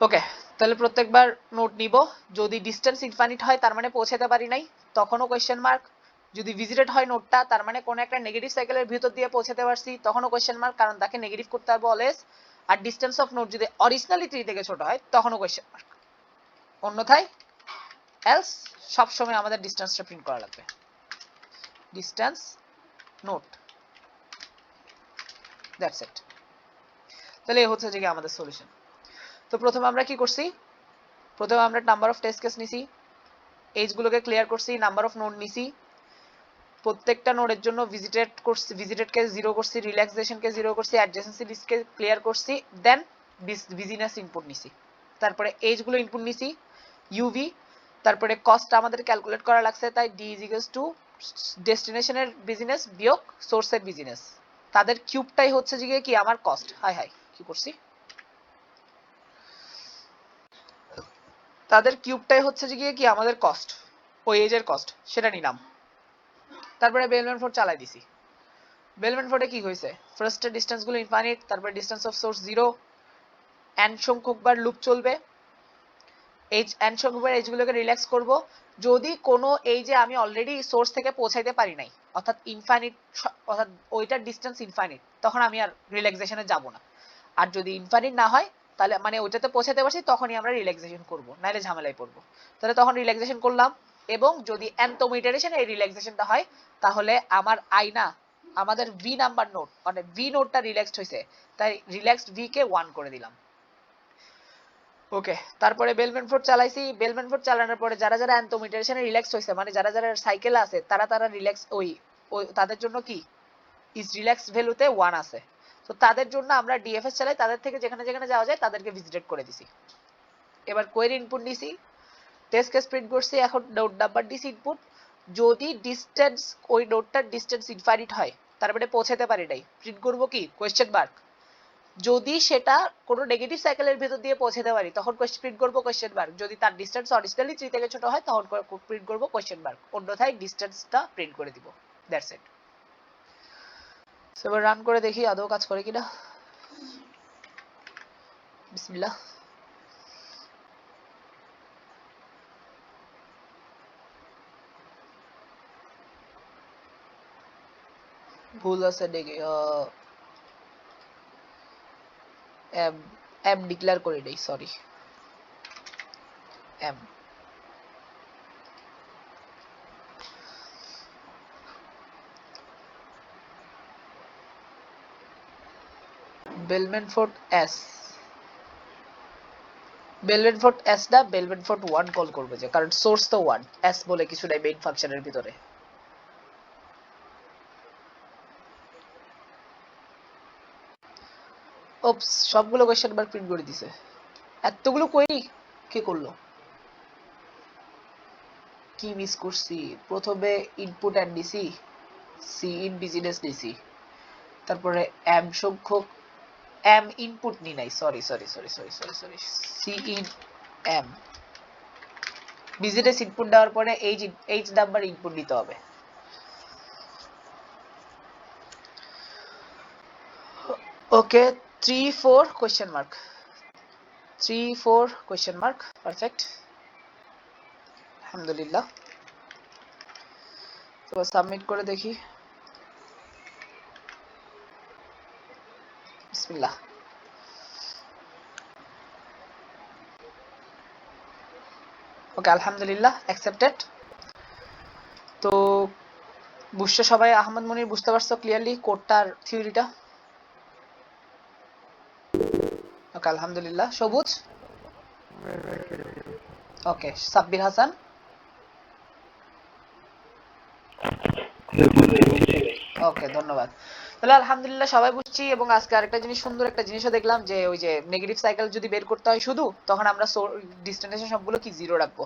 Okay, তাহলে প্রত্যেকবার নোট নিব, যদি ডিসটেন্স ইনফিনিট হয় তার মানে পৌঁছাতে পারি নাই তখনও কোয়েশ্চেন মার্ক, যদি ভিজিটেড হয় নোটটা তার মানে কোন একটা নেগেটিভ সাইকেলের ভিতর দিয়ে পৌঁছাতে পারছি, তখনও কোশ্চেন মার্ক, কারণ তাকে নেগেটিভ করতে হবে অলওয়েজ। আর ডিসটেন্স অফ নোট যদি অরিজিনালি 3 থেকে ছোট হয় তখনও কোশ্চেন মার্ক, অন্যথায় এলস সবসময় আমাদের ডিসটেন্সটা প্রিন্ট করা লাগবে, ডিসটেন্স নোট, দ্যাটস ইট। তাহলে এই হচ্ছে যে কি আমাদের সলিউশন। তো প্রথমে আমরা কি করছি, প্রথমে আমরা নাম্বার অফ টেস্ট কেস নিছি, এজ গুলোকে ক্লিয়ার করছি, নাম্বার অফ নোড নিছি, প্রত্যেকটা নোডের জন্য ভিজিটেড করছি, ভিজিটেড কে 0 করছি, রিল্যাক্সেশন কে 0 করছি, অ্যাডজেসেন্সি লিস্ট কে ক্লিয়ার করছি, দেন বিজিনেস ইনপুট নিছি, তারপরে এজ গুলো ইনপুট নিছি, ইউভি, তারপরে কস্ট আমাদের ক্যালকুলেট করা লাগছে, তাই ডি ইজ ইকুয়ালস টু ডেস্টিনেশনের বিজনেস বিয়োগ সোর্সের বিজনেস, তাদের কিউবটাই হচ্ছে যে কি আমার কস্ট। হাই হাই কি করছি, তাদের কিউবটাই হচ্ছে যে কি আমাদের কস্ট, ওই এজের কস্ট, সেটা নিলাম। তারপরে বেলম্যান ফোর্ড চালাই দিছি। বেলম্যান ফোর্ডে কি হয়েছে, ফার্স্টের ডিসটেন্স গুলো ইনফাইনাইট, তারপরে ডিসটেন্স অফ সোর্স 0, n সংখ্যকবার লুপ চলবে, এইচ n সংখ্যকবার এইচ গুলোকে রিল্যাক্স করব, যদি কোনো এই যে আমি অলরেডি সোর্স থেকে পৌঁছাইতে পারি নাই, অর্থাৎ ইনফাইনাইট, অর্থাৎ ওইটার ডিসটেন্স ইনফাইনাইট, তখন আমি আর রিল্যাক্সেশনে যাব না। আর যদি ইনফাইনাইট না হয় তাহলে মানে ওইটাতে পৌঁছাতে পারছি তখনই আমরা রিল্যাক্সেশন করব, নাহলে ঝামেলায় পড়বো। তাহলে তখন রিল্যাক্সেশন করলাম, এবং যদি nতম ইটারেশনে এই রিল্যাক্সেশনটা হয় তাহলে আমার আইনা আমাদের ভি নাম্বার নোট মানে ভি নোটটা রিল্যাক্সড হয়েছে, তাই রিল্যাক্সড ভি কে 1 করে দিলাম। ওকে, তারপরে বেলম্যান ফোর্ড চালাইছি, বেলম্যান ফোর্ড চালানোর পরে যারা যারা nতম ইটারেশনে রিল্যাক্স হয়েছে, মানে যারা যারা সাইকেল আছে তারা রিল্যাক্স ওই তাদের জন্য কি ইজ রিল্যাক্স ভ্যালুতে 1 আছে, তো তাদের জন্য আমরা ডিএফএস চালাই, তাদের থেকে যেখানে যেখানে যাওয়া যায় তাদেরকে ভিজিটেড করে দিছি। এবার কোয়েরি ইনপুট দিছি, টেস্ট কেস প্রিন্ট করছি, এখন নোট নাম্বার দিছি ইনপুট, যদি ডিসটেন্স ওই নোটটার ডিসটেন্স ইনফাইনাইট হয় তার মানে পৌঁছাতে পারি নাই, প্রিন্ট করব কি কোয়েশ্চেন মার্ক, যদি সেটা কোনো নেগেটিভ সাইকেলের ভিতর দিয়ে পৌঁছাতে পারি তখন কোয়েশ্চেন প্রিন্ট করব কোয়েশ্চেন মার্ক, যদি তার ডিসটেন্স অরিজিনালি 3 থেকে ছোট হয় তখন প্রিন্ট করব কোয়েশ্চেন মার্ক, অন্যথায় ডিসটেন্সটা প্রিন্ট করে দিব, দ্যাটস ইট। এবার রান করে দেখি আদৌ কাজ করে কিনা, বিসমিল্লাহ। ভুল আছে দেখি, এম এম ডিক্লেয়ার করে দেই, sorry M. Bellman Ford S, Bellman Ford S না বেলম্যান ফোর্ড 1 কল করবে, যে কারণ সোর্স তো 1, এস বলে কিছু নাই মেইন ফাংশনের ভিতরে। ওপস, সবগুলো কোশ্চেন মার্ক প্রিন্ট করে দিছে, এতগুলো কোয়েরি কে করলো, কি মিস করছি, প্রথমে ইনপুট এন্ড দিছি, সি ইন বিজিনেস দিছি, তারপরে এম সংখ্যক এম ইনপুট নি নাই, sorry sorry sorry sorry sorry sorry, C in M business input দেওয়ার পরে এইচ নাম্বার ইনপুট দিতে হবে। Okay, 3 4 question mark, 3 4 question mark, perfect, আলহামদুলিল্লাহ। তো সাবমিট করে দেখি, বিসমিল্লাহ। ওকে, আলহামদুলিল্লাহ অ্যাকসেপ্টেড। তো বুঝছো সবাই, আহমদ মনির বুঝতে পারছো ক্লিয়ারলি কোডটার থিওরিটা? ওকে, আলহামদুলিল্লাহ। সবুজ? ওকে, সাব্বির হাসান? ওকে, ধন্যবাদ। তাহলে আলহামদুলিল্লাহ সবাই বুঝছি, এবং আজকে আরেকটা জিনিস, সুন্দর একটা জিনিসও দেখলাম, যে ওই যে নেগেটিভ সাইকেল যদি বের করতে হয় শুধু, তখন আমরা ডেস্টিনেশন সবগুলো কি 0 রাখবো।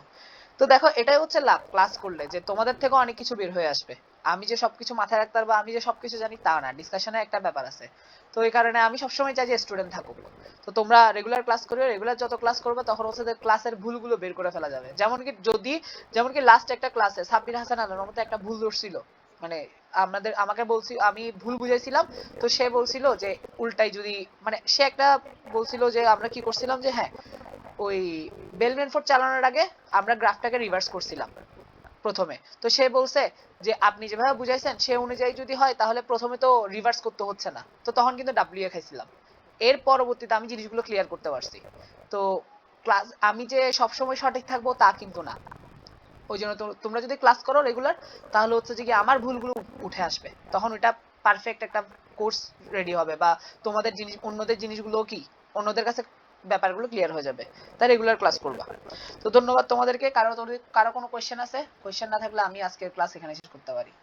তো দেখো এটাই হচ্ছে লাভ ক্লাস করলে, যে তোমাদের থেকে অনেক কিছু বের হয়ে আসবে। আমি যে সবকিছু মাথায় রাখতে পারবো, আমি যে সবকিছু জানি তা না, ডিসকাশনে একটা ব্যাপার আছে। তো এই কারণে আমি সবসময় চাই যে স্টুডেন্ট থাকুক। তো তোমরা রেগুলার ক্লাস করবে, রেগুলার যত ক্লাস করবে তখন হচ্ছে যে ক্লাসের ভুলগুলো বের করে ফেলা যাবে। যেমন কি লাস্ট একটা ক্লাসে সাব্বির হাসান আলমের মতো একটা ভুল ধরছিল, মানে আমাকে বলছি, আমি ভুল বুঝাইছিলাম, তো সে বলছিল যে উল্টাই যদি, মানে সে একটা বলছিল যে আমরা কি করছিলাম, যে হ্যাঁ ওই বেলম্যান ফোর্ড চালানোর আগে আমরা গ্রাফটাকে রিভার্স করছিলাম, প্রথমে। তো সে বলছে যে আপনি যেভাবে বুঝাইছেন সে অনুযায়ী যদি হয় তাহলে প্রথমে তো রিভার্স করতে হচ্ছে না, তো তখন কিন্তু ডাব্লিউ খাইছিলাম। এর পরবর্তীতে আমি জিনিসগুলো ক্লিয়ার করতে পারছি। তো ক্লাস আমি যে সবসময় সঠিক থাকবো তা কিন্তু না। ওই জন্য তোমরা যদি ক্লাস করো রেগুলার তাহলে হচ্ছে যে কি আমার ভুলগুলো উঠে আসবে, তখন ওটা পারফেক্ট একটা কোর্স রেডি হবে, বা তোমাদের জিনিস অন্যদের জিনিসগুলো কি অন্যদের কাছে ব্যাপারগুলো ক্লিয়ার হয়ে যাবে। তাই রেগুলার ক্লাস করবা। তো ধন্যবাদ তোমাদেরকে। কারো কোনো কোয়েশ্চেন আছে? কোয়েশ্চেন না থাকলে আমি আজকের ক্লাস এখানে শেষ করতে পারি।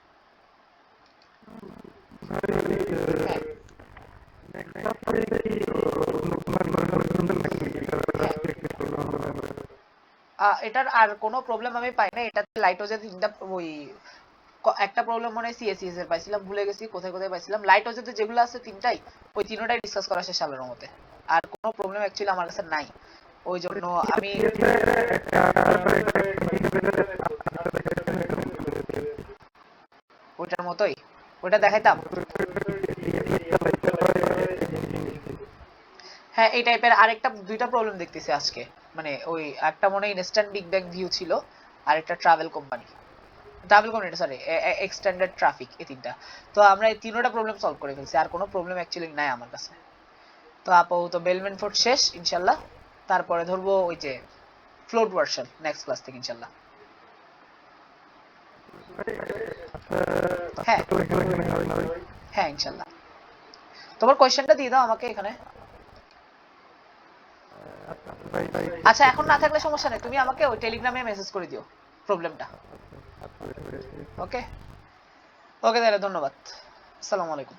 এটার আর কোনো প্রবলেম আমি পাই না। এটাতে লাইট ওজে তিনটা ওই একটা প্রবলেম মনে হয় সিএসএস এর পাইছিলাম, ভুলে গেছি কোথায় কোথায় পাইছিলাম। লাইট ওজেতে যেগুলো আছে তিনটাই, ওই তিনটাই ডিসকাস করা শেষ আলোর মতে। আর কোনো প্রবলেম অ্যাকচুয়ালি আমার কাছে নাই, ওই জন্য আমি ওইটার মতোই ওইটা দেখাইতাম। হ্যাঁ, এই টাইপের আরেকটা দুইটা প্রবলেম দেখতেছি আজকে। মানে ওই একটা মনে হয় ইনস্ট্যান্ট বিগ ব্যাং ভিউ ছিল, আর একটা travel company sorry extended traffic, এই তিনটা। তো আমরা এই তিনটা প্রবলেম সলভ করে ফেলছি, আর কোনো প্রবলেম অ্যাকচুয়ালি নাই আমার কাছে। তো আপাতত বেলম্যান ফোর্ড শেষ ইনশাল্লাহ। তারপরে ধরবো ওই যে ফ্লোট ভার্সন নেক্সট ক্লাস থেকে ইনশাল্লাহ। হ্যাঁ হ্যাঁ ইনশাল্লাহ। তোমার কোয়েশ্চেনটা দিয়ে দাও আমাকে এখানে। আচ্ছা, এখন না থাকলে সমস্যা নেই, তুমি আমাকে ওই টেলিগ্রামে মেসেজ করে দিও প্রবলেমটা। ওকে ওকে, তাহলে ধন্যবাদ। আসসালামু আলাইকুম।